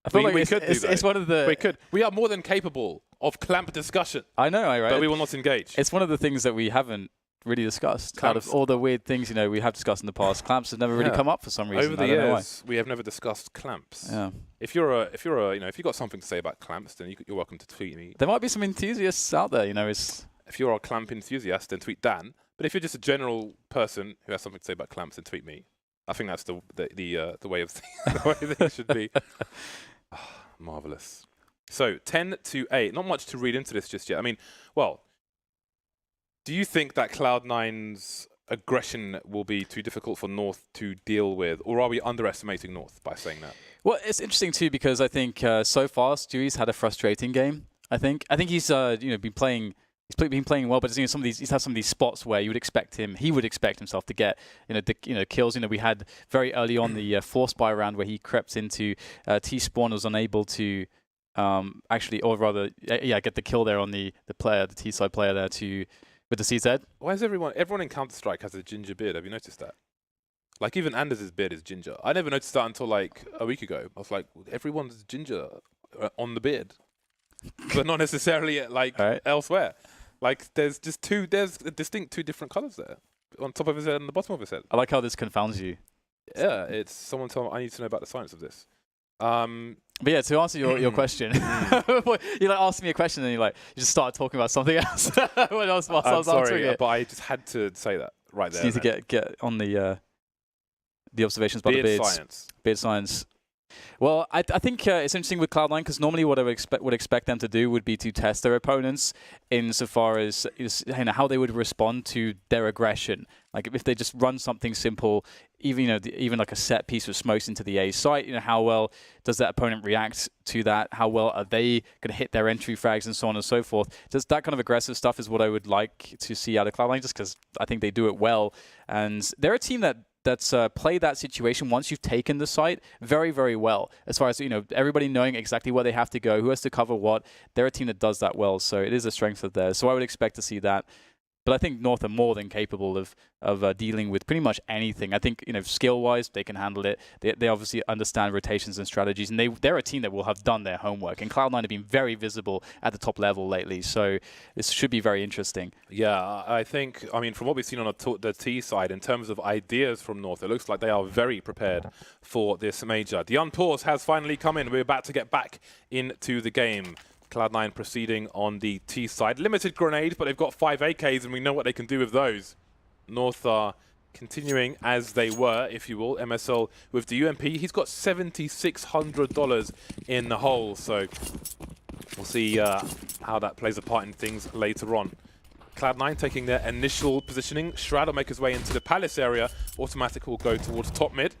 S2: I feel like
S1: we could do that.
S2: It's one of the...
S1: We could. We are more than capable of clamp discussion.
S2: I know, right?
S1: But we will not engage.
S2: It's one of the things that we haven't really discussed. Clamps. Out of all the weird things, we have discussed in the past, clamps have never really come up for some reason.
S1: Over the years, we have never discussed clamps.
S2: Yeah.
S1: If you've got something to say about clamps, then you're welcome to tweet me.
S2: There might be some enthusiasts out there,
S1: If you're a clamp enthusiast, then tweet Dan. But if you're just a general person who has something to say about clamps, then tweet me. I think that's the way of the way things should be. Marvelous. So 10-8. Not much to read into this just yet. I mean, well, do you think that Cloud9's aggression will be too difficult for North to deal with, or are we underestimating North by saying that?
S2: Well, it's interesting too because I think so far Stewie's had a frustrating game. I think he's been playing. He's been playing well, but some of these he's had some of these spots where he would expect himself to get kills. We had very early on the force buy round where he crept into T-spawn, was unable to get the kill there on the T-side player there with the CZ.
S1: Why is everyone in Counter-Strike has a ginger beard? Have you noticed that? Like even Anders' beard is ginger. I never noticed that until like a week ago. I was like, everyone's ginger on the beard, but not necessarily elsewhere. Like there's a distinct 2 different colors there on top of his head and the bottom of his head.
S2: I like how this confounds you.
S1: Yeah, it's someone told me I need to know about the science of this.
S2: But yeah, to answer your question, you asked me a question and you just started talking about something else.
S1: I'm sorry, but I just had to say that right there.
S2: Just need to get on the observations about the beards. Beard science. Well, I think it's interesting with Cloud9 because normally what I would expect them to do would be to test their opponents insofar as how they would respond to their aggression. Like if they just run something simple, even even like a set piece of smokes into the A site, how well does that opponent react to that? How well are they going to hit their entry frags and so on and so forth? Just that kind of aggressive stuff is what I would like to see out of Cloud9, just because I think they do it well. And they're a team that's played that situation once you've taken the site very, very well. As far as everybody knowing exactly where they have to go, who has to cover what. They're a team that does that well, so it is a strength of theirs. So I would expect to see that. But I think North are more than capable of dealing with pretty much anything. I think skill-wise they can handle it. They obviously understand rotations and strategies, and they're a team that will have done their homework. And Cloud9 have been very visible at the top level lately, so this should be very interesting.
S1: Yeah, I think from what we've seen on the T side in terms of ideas from North, it looks like they are very prepared for this major. The unpause has finally come in. We're about to get back into the game. Cloud9 proceeding on the T side. Limited grenade, but they've got 5 AKs, and we know what they can do with those. North are continuing as they were, if you will. MSL with the UMP. He's got $7,600 in the hole, so we'll see how that plays a part in things later on. Cloud9 taking their initial positioning. Shroud will make his way into the Palace area. Automatic will go towards top mid.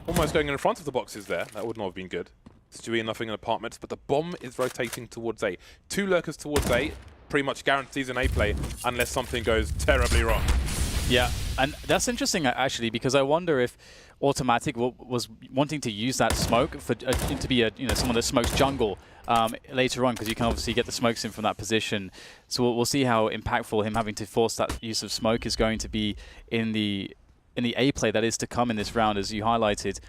S1: Almost going in front of the boxes there. That would not have been good. Stewie nothing in apartments, but the bomb is rotating towards A. 2 lurkers towards A pretty much guarantees an A play unless something goes terribly wrong.
S2: Yeah, and that's interesting actually, because I wonder if Automatic was wanting to use that smoke for to be someone that smokes jungle later on, because you can obviously get the smokes in from that position. So we'll see how impactful him having to force that use of smoke is going to be in the A play that is to come in this round, as you highlighted.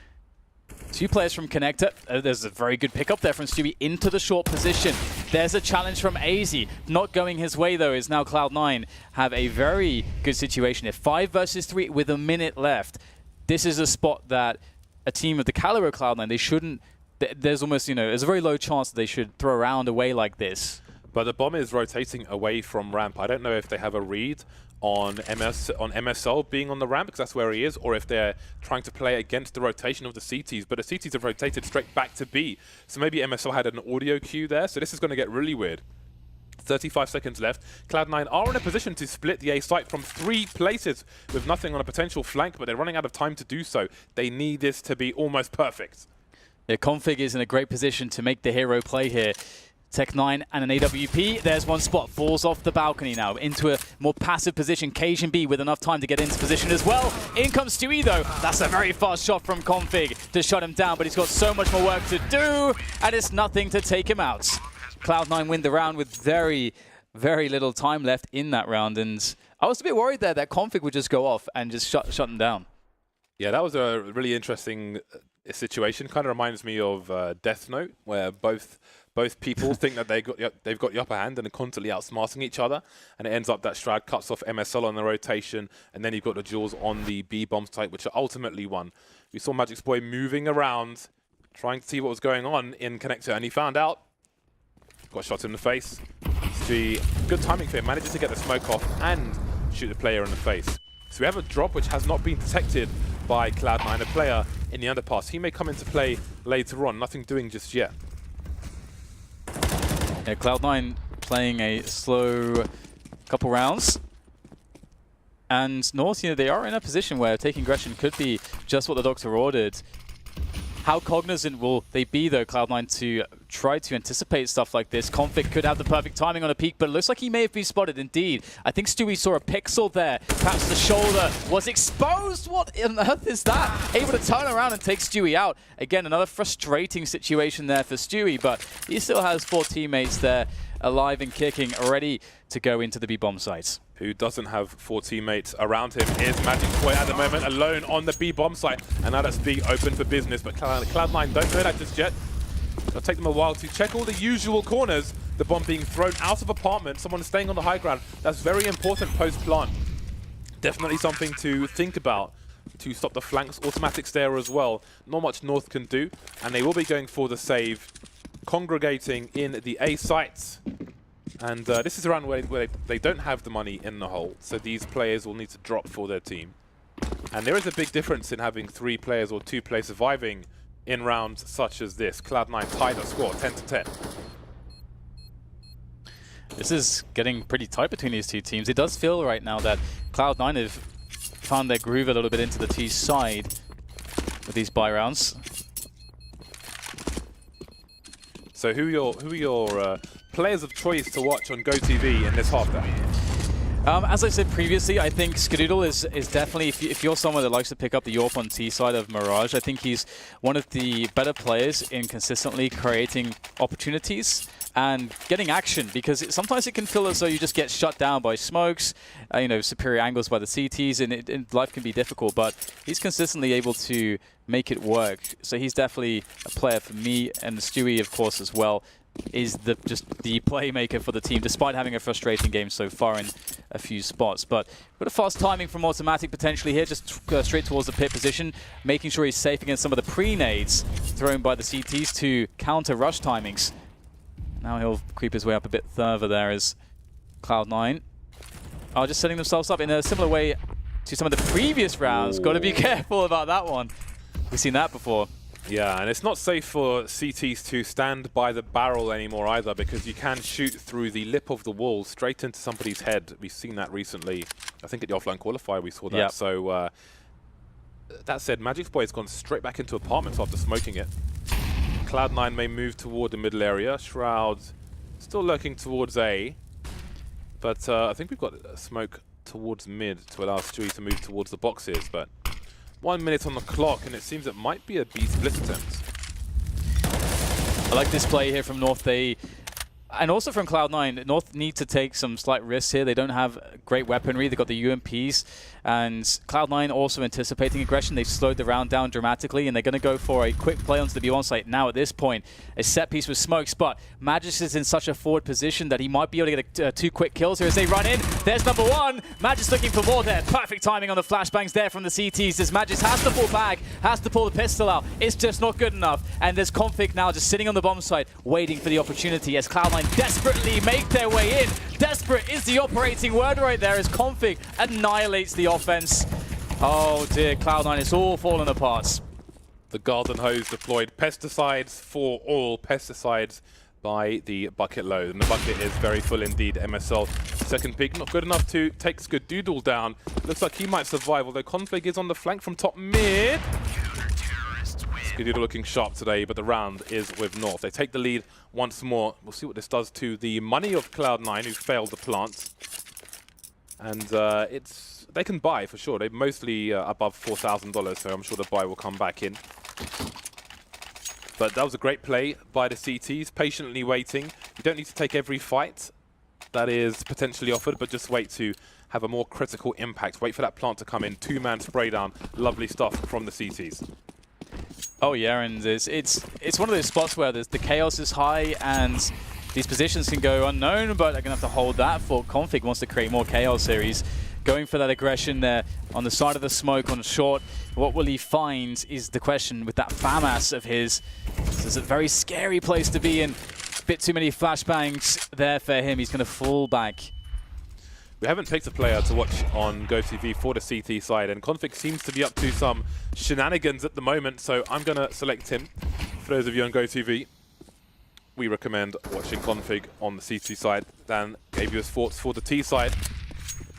S2: 2 players from Connector. There's a very good pickup there from Stewie into the short position. There's a challenge from AZ. Not going his way, though, is now Cloud9 have a very good situation here. 5 versus 3 with a minute left. This is a spot that a team of the caliber of Cloud9, they shouldn't... There's almost, there's a very low chance that they should throw around away like this.
S1: But the bomb is rotating away from ramp. I don't know if they have a read on MSL being on the ramp, because that's where he is, or if they're trying to play against the rotation of the CTs. But the CTs have rotated straight back to B. So maybe MSL had an audio cue there. So this is going to get really weird. 35 seconds left. Cloud9 are in a position to split the A site from 3 places with nothing on a potential flank, but they're running out of time to do so. They need this to be almost perfect.
S2: Yeah, Config is in a great position to make the hero play here. Tech9 and an AWP. There's one spot. Falls off the balcony now into a more passive position. Cajun B with enough time to get into position as well. In comes Stewie, though. That's a very fast shot from Config to shut him down, but he's got so much more work to do, and it's nothing to take him out. Cloud9 win the round with very, very little time left in that round, and I was a bit worried there that Config would just go off and just shut them down. Yeah,
S1: that was a really interesting situation. Kind of reminds me of Death Note, where both people think that they've got the upper hand and are constantly outsmarting each other, and it ends up that Shroud cuts off MSL on the rotation, and then you've got the duels on the B bomb site, which are ultimately won. We saw Magic's boy moving around, trying to see what was going on in Connector, and he found out. Got shot in the face. Good timing for him, manages to get the smoke off and shoot the player in the face. So we have a drop which has not been detected by Cloud9, a player in the underpass. He may come into play later on, nothing doing just yet.
S2: Yeah, Cloud9 playing a slow couple rounds. And North, they are in a position where taking aggression could be just what the Doctor ordered. How cognizant will they be, though, Cloud9, to try to anticipate stuff like this? Config could have the perfect timing on a peek, but it looks like he may have been spotted indeed. I think Stewie saw a pixel there. Perhaps the shoulder was exposed. What on earth is that? Able to turn around and take Stewie out. Again, another frustrating situation there for Stewie, but he still has 4 teammates there alive and kicking, ready to go into the B-bomb site.
S1: Who doesn't have 4 teammates around him is Magic's boy at the moment, alone on the B bomb site. And now that's B open for business, but Cloud9 don't know that just yet. It'll take them a while to check all the usual corners. The bomb being thrown out of apartment, someone staying on the high ground. That's very important post-plant. Definitely something to think about to stop the flanks. Automatics there as well. Not much North can do, and they will be going for the save, congregating in the A sites. And this is around where they don't have the money in the hole, so these players will need to drop for their team. And there is a big difference in having 3 players or 2 players surviving in rounds such as this. Cloud9 tied the score 10-10.
S2: This is getting pretty tight between these 2 teams. It does feel right now that Cloud9 have found their groove a little bit into the T side with these buy rounds.
S1: So who are your players of choice to watch on GoTV in this half then?
S2: As I said previously, I think Skadoodle is definitely, if you're someone that likes to pick up the AWP on T side of Mirage, I think he's one of the better players in consistently creating opportunities and getting action, because sometimes it can feel as though you just get shut down by smokes, you know, superior angles by the CTs, and life can be difficult, but he's consistently able to make it work. So he's definitely a player for me, and Stewie, of course, as well, is just the playmaker for the team, despite having a frustrating game so far in a few spots. But a fast timing from Automatic potentially here, just straight towards the pit position, making sure he's safe against some of the pre-nades thrown by the CTs to counter rush timings. Now he'll creep his way up a bit further there as Cloud9 are just setting themselves up in a similar way to some of the previous rounds. Got to be careful about that one. We've seen that before.
S1: Yeah, and it's not safe for CTs to stand by the barrel anymore either, because you can shoot through the lip of the wall straight into somebody's head. We've seen that recently. I think at the offline qualifier we saw that. Yep. So that said, Magic's Boy has gone straight back into apartments after smoking it. Cloud9 may move toward the middle area. Shroud still lurking towards A. But I think we've got a smoke towards mid to allow Stewie to move towards the boxes. But 1 minute on the clock, and it seems it might be a B split attempt.
S2: I like this play here from North. And also from Cloud9, North need to take some slight risks here. They don't have great weaponry. They've got the UMPs. And Cloud9 also anticipating aggression. They've slowed the round down dramatically, and they're going to go for a quick play onto the B1 site now at this point. A set piece with smokes, but Magis is in such a forward position that he might be able to get 2 quick kills here as they run in. There's number 1. Magis looking for more there. Perfect timing on the flashbangs there from the CTs as Magis has to pull back, has to pull the pistol out. It's just not good enough. And there's Config now just sitting on the bomb site, waiting for the opportunity as Cloud9 desperately make their way in. Desperate is the operating word right there as Config annihilates the offense. Oh dear, Cloud9, it's all falling apart.
S1: The garden hose deployed. Pesticides for all. Pesticides by the bucket load. And the bucket is very full indeed. MSL second peak, not good enough to take Skadoodle down. Looks like he might survive, although Config is on the flank from top mid. Skadoodle looking sharp today, but the round is with North. They take the lead once more. We'll see what this does to the money of Cloud9, who failed the plant. And they can buy for sure. They're mostly above $4,000, so I'm sure the buy will come back in. But that was a great play by the CTs, patiently waiting. You don't need to take every fight that is potentially offered, but just wait to have a more critical impact. Wait for that plant to come in. 2-man spray down. Lovely stuff from the CTs.
S2: Oh yeah, and it's one of those spots where the chaos is high and these positions can go unknown, but they're going to have to hold that for Config wants to create more chaos here. He's going for that aggression there on the side of the smoke on short. What will he find is the question with that FAMAS of his. This is a very scary place to be in. A bit too many flashbangs there for him. He's going to fall back.
S1: We haven't picked a player to watch on GoTV for the CT side, and Config seems to be up to some shenanigans at the moment, so I'm going to select him. For those of you on GoTV, we recommend watching Config on the CT side. Dan gave you his thoughts for the T side.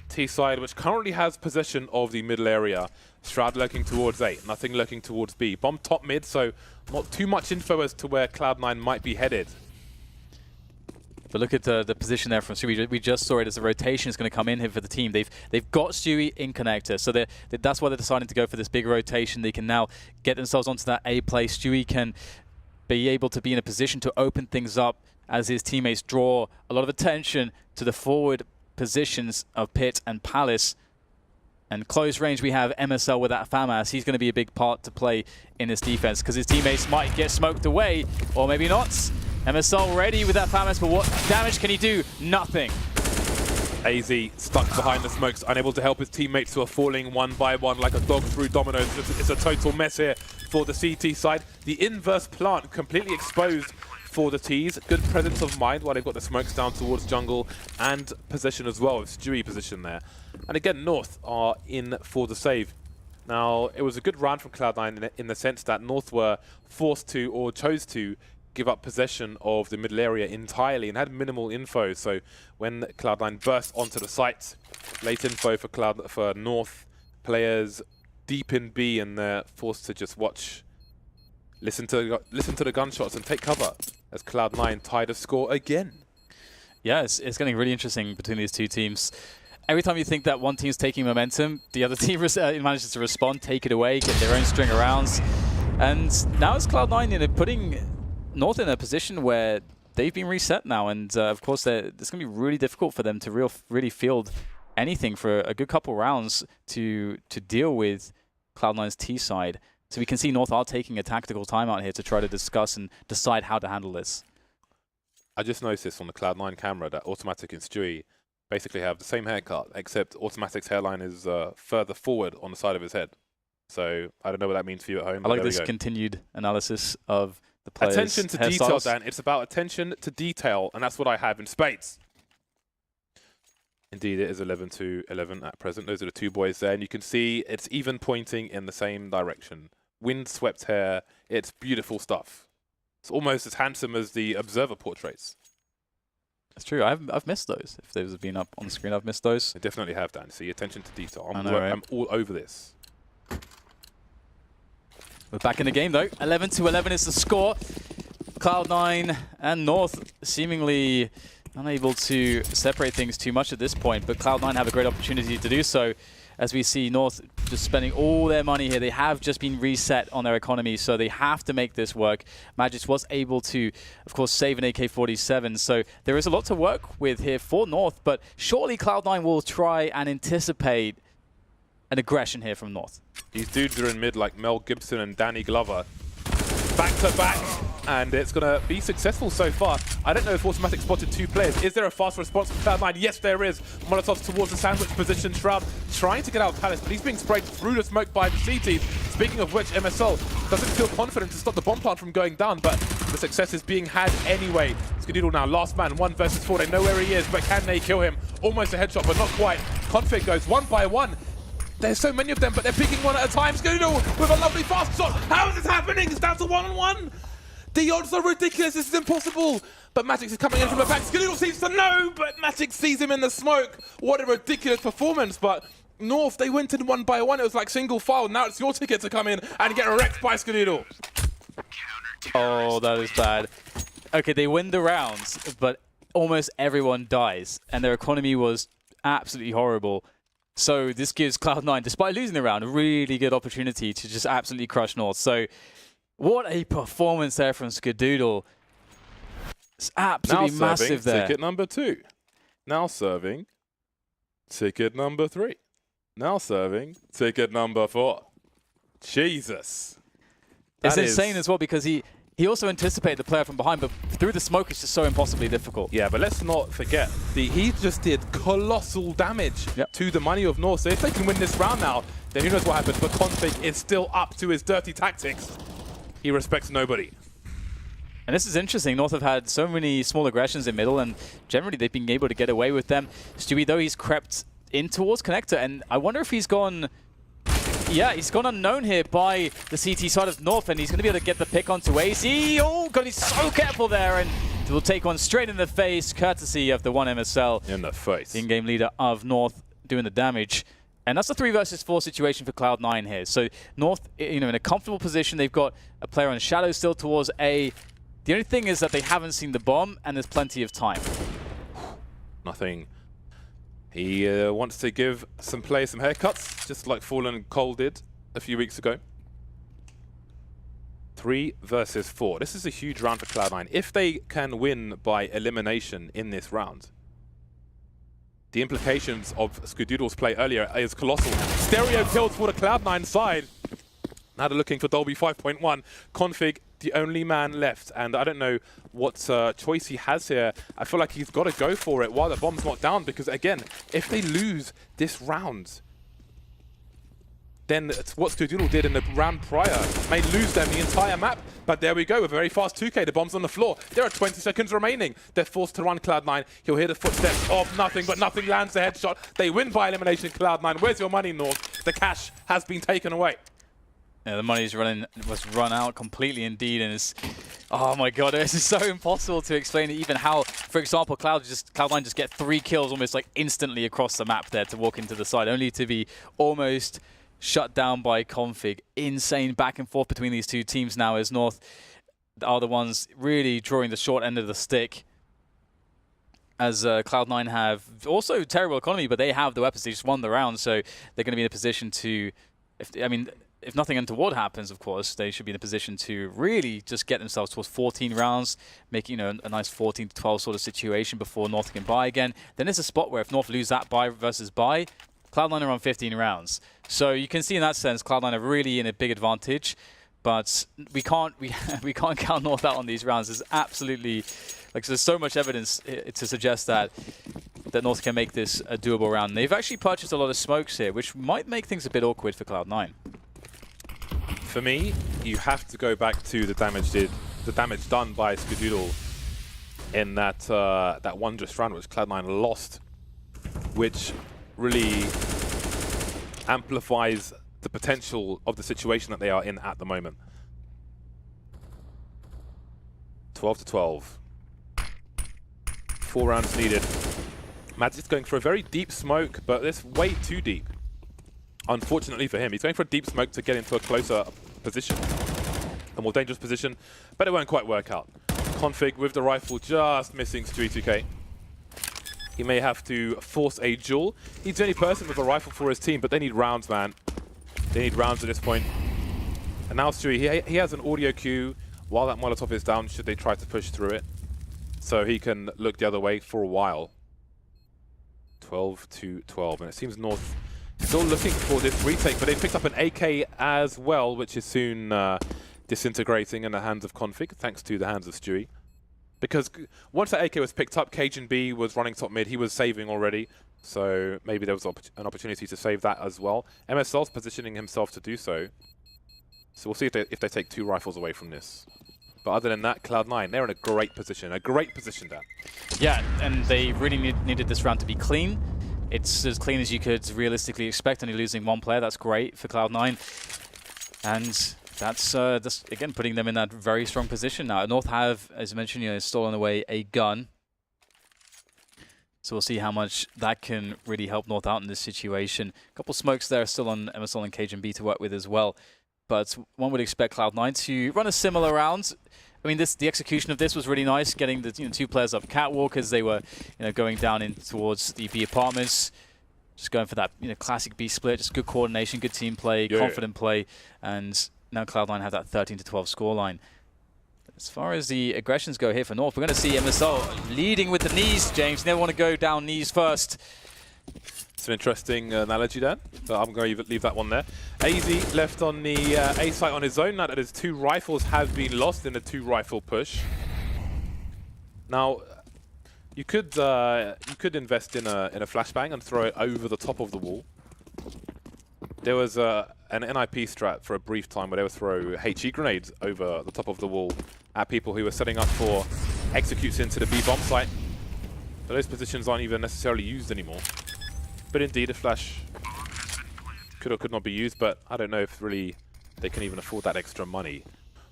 S1: T side, which currently has possession of the middle area. Shroud lurking towards A, nothing lurking towards B. Bomb top mid, so not too much info as to where Cloud9 might be headed.
S2: But look at the position there from Stewie. We just saw it as a rotation is going to come in here for the team. They've got Stewie in connector, so that's why they're deciding to go for this big rotation. They can now get themselves onto that A play. Stewie can be able to be in a position to open things up as his teammates draw a lot of attention to the forward positions of Pit and Palace. And close range, we have MSL with that FAMAS. He's going to be a big part to play in this defense because his teammates might get smoked away, or maybe not. MSL ready with that FAMAS, but what damage can he do? Nothing.
S1: AZ stuck behind the smokes, unable to help his teammates who are falling one by one like a dog through dominoes. It's a total mess here for the CT side. The inverse plant completely exposed for the Ts. Good presence of mind while they've got the smokes down towards jungle and possession as well, with Stewie position there. And again, North are in for the save. Now, it was a good round from Cloud9 in the sense that North were forced to, or chose to, give up possession of the middle area entirely and had minimal info. So when Cloud9 burst onto the site, late info for North, players deep in B, and they're forced to just watch, listen to the gunshots and take cover as Cloud9 tie the score again.
S2: Yeah, it's getting really interesting between these two teams. Every time you think that one team's taking momentum, the other team manages to respond, take it away, get their own string of rounds. And now it's Cloud9 putting North in a position where they've been reset now. And of course, it's going to be really difficult for them to really field anything for a good couple rounds to deal with Cloud9's T side. So we can see North are taking a tactical timeout here to try to discuss and decide how to handle this.
S1: I just noticed this on the Cloud9 camera that Automatic and Stewie basically have the same haircut, except Automatic's hairline is further forward on the side of his head. So I don't know what that means for you at home.
S2: I like this continued analysis of the players'
S1: attention to detail, Dan. It's about attention to detail, and that's what I have in spades. Indeed, it is 11-11 at present. Those are the two boys there, and you can see it's even pointing in the same direction. Wind-swept hair. It's beautiful stuff. It's almost as handsome as the Observer portraits.
S2: That's true. I've missed those. If those have been up on the screen, I've missed those.
S1: I definitely have, Dan. See, attention to detail.
S2: I'm
S1: all over this.
S2: We're back in the game, though. 11-11 is the score. Cloud9 and North seemingly unable to separate things too much at this point, but Cloud9 have a great opportunity to do so. As we see North just spending all their money here. They have just been reset on their economy, so they have to make this work. Magic was able to, of course, save an AK-47, so there is a lot to work with here for North, but surely Cloud9 will try and anticipate an aggression here from North.
S1: These dudes are in mid like Mel Gibson and Danny Glover. Back to back, and it's going to be successful so far. I don't know if Automatic spotted two players. Is there a fast response from Cloud9? Yes, there is. Molotov's towards the sandwich position. Shroud trying to get out of Palace, but he's being sprayed through the smoke by the C team. Speaking of which, MSL doesn't feel confident to stop the bomb plant from going down, but the success is being had anyway. Skadoodle now, last man, 1 versus 4. They know where he is, but can they kill him? Almost a headshot, but not quite. Config goes 1 by 1. There's so many of them, but they're picking one at a time. Skadoodle with a lovely fast shot. How is this happening? It's down to 1-on-1. The odds are ridiculous. This is impossible. But Magic is coming in from the back. Skadoodle seems to know, but Magic sees him in the smoke. What a ridiculous performance. But North, they went in 1 by 1. It was like single file. Now it's your ticket to come in and get wrecked by Skadoodle.
S2: Oh, that is bad. Okay, they win the rounds, but almost everyone dies. And their economy was absolutely horrible. So this gives Cloud9, despite losing the round, a really good opportunity to just absolutely crush North. So what a performance there from Skadoodle. It's absolutely massive there.
S1: Ticket number 2. Now serving ticket number 3. Now serving ticket number 4. Jesus.
S2: It's insane as well because he also anticipated the player from behind, but through the smoke it's just so impossibly difficult.
S1: Yeah, but let's not forget, he just did colossal damage to the money of North. So if they can win this round now, then who knows what happens. But Config is still up to his dirty tactics. He respects nobody.
S2: And this is interesting. North have had so many small aggressions in middle, and generally they've been able to get away with them. Stewie, though, he's crept in towards Connector, and I wonder if he's gone... Yeah, he's gone unknown here by the CT side of North, and he's going to be able to get the pick onto AC. Oh, God, he's so careful there, and will take one straight in the face, courtesy of the one MSL.
S1: In the face.
S2: In-game leader of North doing the damage. And that's a 3 versus 4 situation for Cloud9 here. So North, in a comfortable position. They've got a player on Shadow still towards A. The only thing is that they haven't seen the bomb, and there's plenty of time.
S1: Nothing. He wants to give some players some haircuts, just like Fallen Cole did a few weeks ago. 3 versus 4. This is a huge round for Cloud9. If they can win by elimination in this round, the implications of Skadoodle's play earlier is colossal. Stereo kills for the Cloud9 side. Now they're looking for Dolby 5.1. Config, the only man left. And I don't know what choice he has here. I feel like he's got to go for it while the bomb's not down. Because again, if they lose this round, then it's what Skadoodle did in the round prior. May lose them the entire map. But there we go, a very fast 2K. The bomb's on the floor. There are 20 seconds remaining. They're forced to run Cloud9. He'll hear the footsteps of nothing, but nothing lands the headshot. They win by elimination, Cloud9. Where's your money, North? The cash has been taken away.
S2: Yeah, the money's run out completely indeed, and it's, oh my god, it's so impossible to explain even how, for example, Cloud9 just get 3 kills almost like instantly across the map there to walk into the side, only to be almost shut down by Config. Insane back and forth between these two teams now, as North are the ones really drawing the short end of the stick. As Cloud9 have also terrible economy, but they have the weapons. They just won the round, so they're going to be in a position to, if nothing untoward happens, of course, they should be in a position to really just get themselves towards 14 rounds, making a nice 14 to 12 sort of situation before North can buy again. Then there's a spot where if North lose that buy versus buy, Cloud9 are on 15 rounds. So you can see in that sense, Cloud9 are really in a big advantage, but we can't count North out on these rounds. There's absolutely, there's so much evidence to suggest that North can make this a doable round. And they've actually purchased a lot of smokes here, which might make things a bit awkward for Cloud9.
S1: For me, you have to go back to the damage done by Skadoodle in that wondrous round which Cloud9 lost, which really amplifies the potential of the situation that they are in at the moment. 12 to 12. 4 rounds needed. Magic's going for a very deep smoke, but it's way too deep. Unfortunately for him, he's going for a deep smoke to get into a closer position, a more dangerous position, but it won't quite work out. Config with the rifle just missing Stewie2K. He may have to force a duel. He's the only person with a rifle for his team, but they need rounds, man. They need rounds at this point. And now Stewie, he has an audio cue while that Molotov is down, should they try to push through it. So he can look the other way for a while. 12 to 12, and it seems North still looking for this retake, but they picked up an AK as well, which is soon disintegrating in the hands of Config, thanks to the hands of Stewie. Because once that AK was picked up, Cajun B was running top mid, he was saving already, so maybe there was an opportunity to save that as well. MSL's positioning himself to do so. So we'll see if they take 2 rifles away from this. But other than that, Cloud9, they're in a great position Dan.
S2: Yeah, and they really needed this round to be clean. It's as clean as you could realistically expect, only losing 1 player. That's great for Cloud9. And that's just, again, putting them in that very strong position now. North have, as I mentioned, stolen away a gun. So we'll see how much that can really help North out in this situation. A couple smokes there still on MSL and Cajun B to work with as well. But one would expect Cloud9 to run a similar round. I mean, the execution of this was really nice, getting the 2 players up catwalk as they were going down in towards the B apartments. Just going for that classic B split, just good coordination, good team play, confident play, and now Cloud9 have that 13 to 12 scoreline. As far as the aggressions go here for North, we're going to see MSL leading with the knees, James. You never want to go down knees first.
S1: It's an interesting analogy there, but I'm going to leave that one there. AZ left on the A site on his own now that his 2 rifles have been lost in a 2 rifle push. Now, you could invest in a flashbang and throw it over the top of the wall. There was an NIP strat for a brief time where they would throw HE grenades over the top of the wall at people who were setting up for executes into the B bomb site. But those positions aren't even necessarily used anymore. But indeed, a flash could or could not be used, but I don't know if really they can even afford that extra money.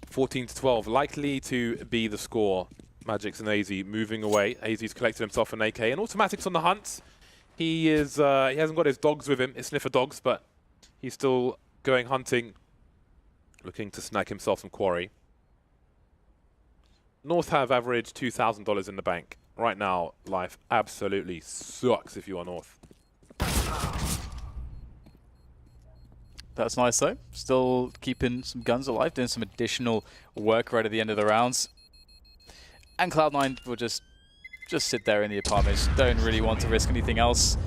S1: 14 to 12, likely to be the score. Magix and AZ moving away. AZ's collected himself an AK, and Automatic's on the hunt. He hasn't got his dogs with him, his sniffer dogs, but he's still going hunting, looking to snag himself some quarry. North have averaged $2,000 in the bank. Right now, life absolutely sucks if you are North.
S2: That's nice though. Still keeping some guns alive, doing some additional work right at the end of the rounds. And Cloud9 will just sit there in the apartments. Don't really want to risk anything else.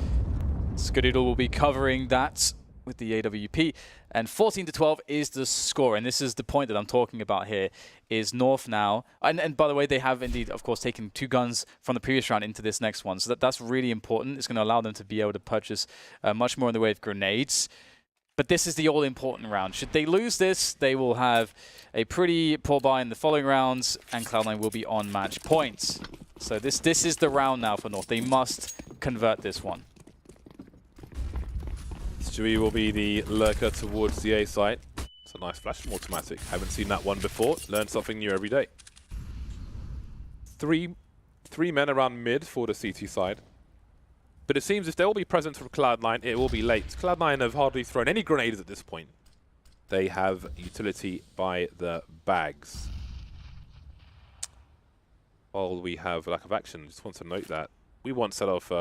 S2: Skadoodle will be covering that with the AWP. And 14 to 12 is the score. And this is the point that I'm talking about here, is North now. And by the way, they have indeed, of course, taken 2 guns from the previous round into this next one. So that's really important. It's going to allow them to be able to purchase much more in the way of grenades. But this is the all-important round. Should they lose this, they will have a pretty poor buy in the following rounds, and Cloud9 will be on match points. So this is the round now for North. They must convert this one.
S1: Stewie will be the lurker towards the A site. It's a nice flash from Automatic. Haven't seen that one before. Learn something new every day. Three men around mid for the CT side. But it seems if there will be presence from Cloud9, it will be late. Cloud9 have hardly thrown any grenades at this point. They have utility by the bags. While we have lack of action, just want to note that we once set off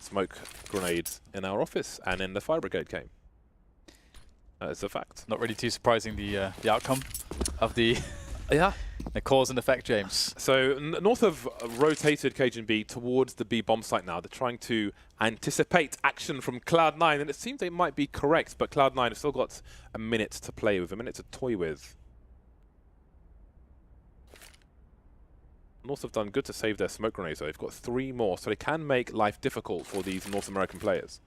S1: smoke grenades in our office and in the fire brigade game. It's a fact.
S2: Not really too surprising, the outcome of the cause and effect, James.
S1: So North have rotated Cajun B towards the B bomb site now. They're trying to anticipate action from Cloud9, and it seems they might be correct, but Cloud9 have still got a minute to play with, a minute to toy with. North have done good to save their smoke grenades, though. They've got 3 more, so they can make life difficult for these North American players.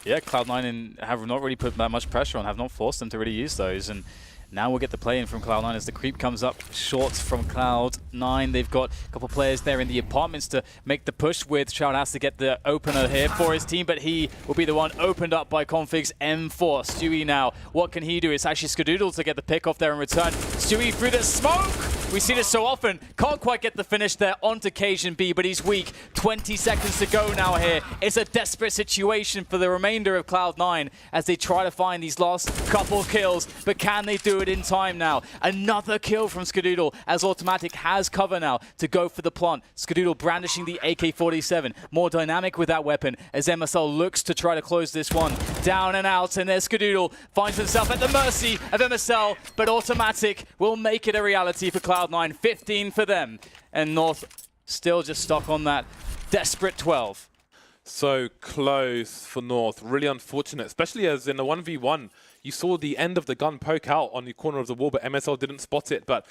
S2: Yeah, Cloud9 have not really put that much pressure on, have not forced them to really use those, and now we'll get the play in from Cloud9 as the creep comes up short from Cloud9. They've got a couple players there in the apartments to make the push with. Shroud has to get the opener here for his team, but he will be the one opened up by Config's M4. Stewie now, what can he do? It's actually Skadoodle to get the pick off there in return. Stewie through the smoke! We see this so often. Can't quite get the finish there onto Cajun B, but he's weak. 20 seconds to go now here. It's a desperate situation for the remainder of Cloud9 as they try to find these last couple kills, but can they do it in time now? Another kill from Skadoodle as Automatic has cover now to go for the plant. Skadoodle brandishing the AK-47, more dynamic with that weapon as MSL looks to try to close this one. Down and out, and there's Skadoodle, finds himself at the mercy of MSL, but Automatic will make it a reality for Cloud9. 15 for them, and North still just stuck on that desperate 12.
S1: So close for North. Really unfortunate, especially as in the 1v1, you saw the end of the gun poke out on the corner of the wall, but MSL didn't spot it. But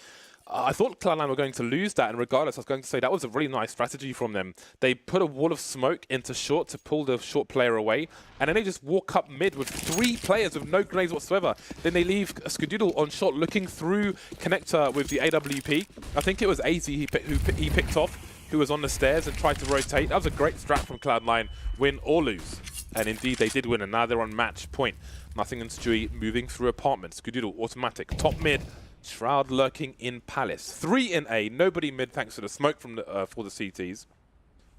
S1: I thought Cloud9 were going to lose that, and regardless, I was going to say that was a really nice strategy from them. They put a wall of smoke into short to pull the short player away, and then they just walk up mid with 3 players with no grenades whatsoever. Then they leave Skadoodle on short, looking through connector with the AWP. I think it was AZ who he picked off, who was on the stairs and tried to rotate. That was a great strat from Cloud9, win or lose. And indeed, they did win, and now they're on match point. Nothing and Stewie moving through apartments. Skadoodle, Automatic, top mid. Shroud lurking in Palace. 3 in A, nobody mid thanks to the smoke from for the CTs.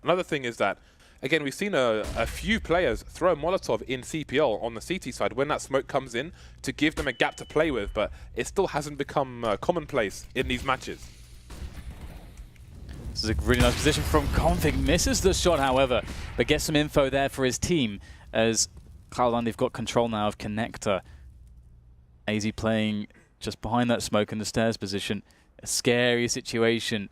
S1: Another thing is that, again, we've seen a few players throw a Molotov in CPL on the CT side when that smoke comes in to give them a gap to play with, but it still hasn't become commonplace in these matches.
S2: This is a really nice position from Config. Misses the shot, however, but gets some info there for his team as Cloud9, they've got control now of connector. AZ playing just behind that smoke in the stairs position. A scary situation.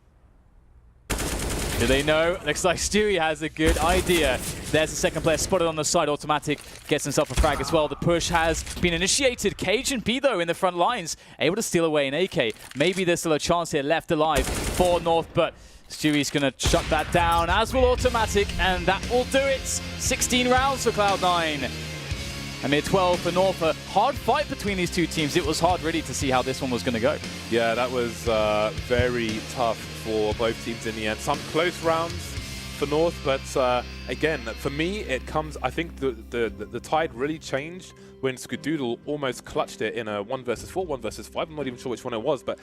S2: Do they know? Looks like Stewie has a good idea. There's the second player spotted on the side. Automatic gets himself a frag as well. The push has been initiated. Cajun B, though, in the front lines, able to steal away an AK. Maybe there's still a chance here left alive for North, but Stewie's going to shut that down, as will Automatic, and that will do it. 16 rounds for Cloud9. I mean, 12 for North. A hard fight between these two teams. It was hard, really, to see how this one was going to go.
S1: Yeah, that was very tough for both teams in the end. Some close rounds for North, but again, for me, it comes. I think the tide really changed when Skadoodle almost clutched it in a 1 versus 4, 1 versus 5. I'm not even sure which one it was, but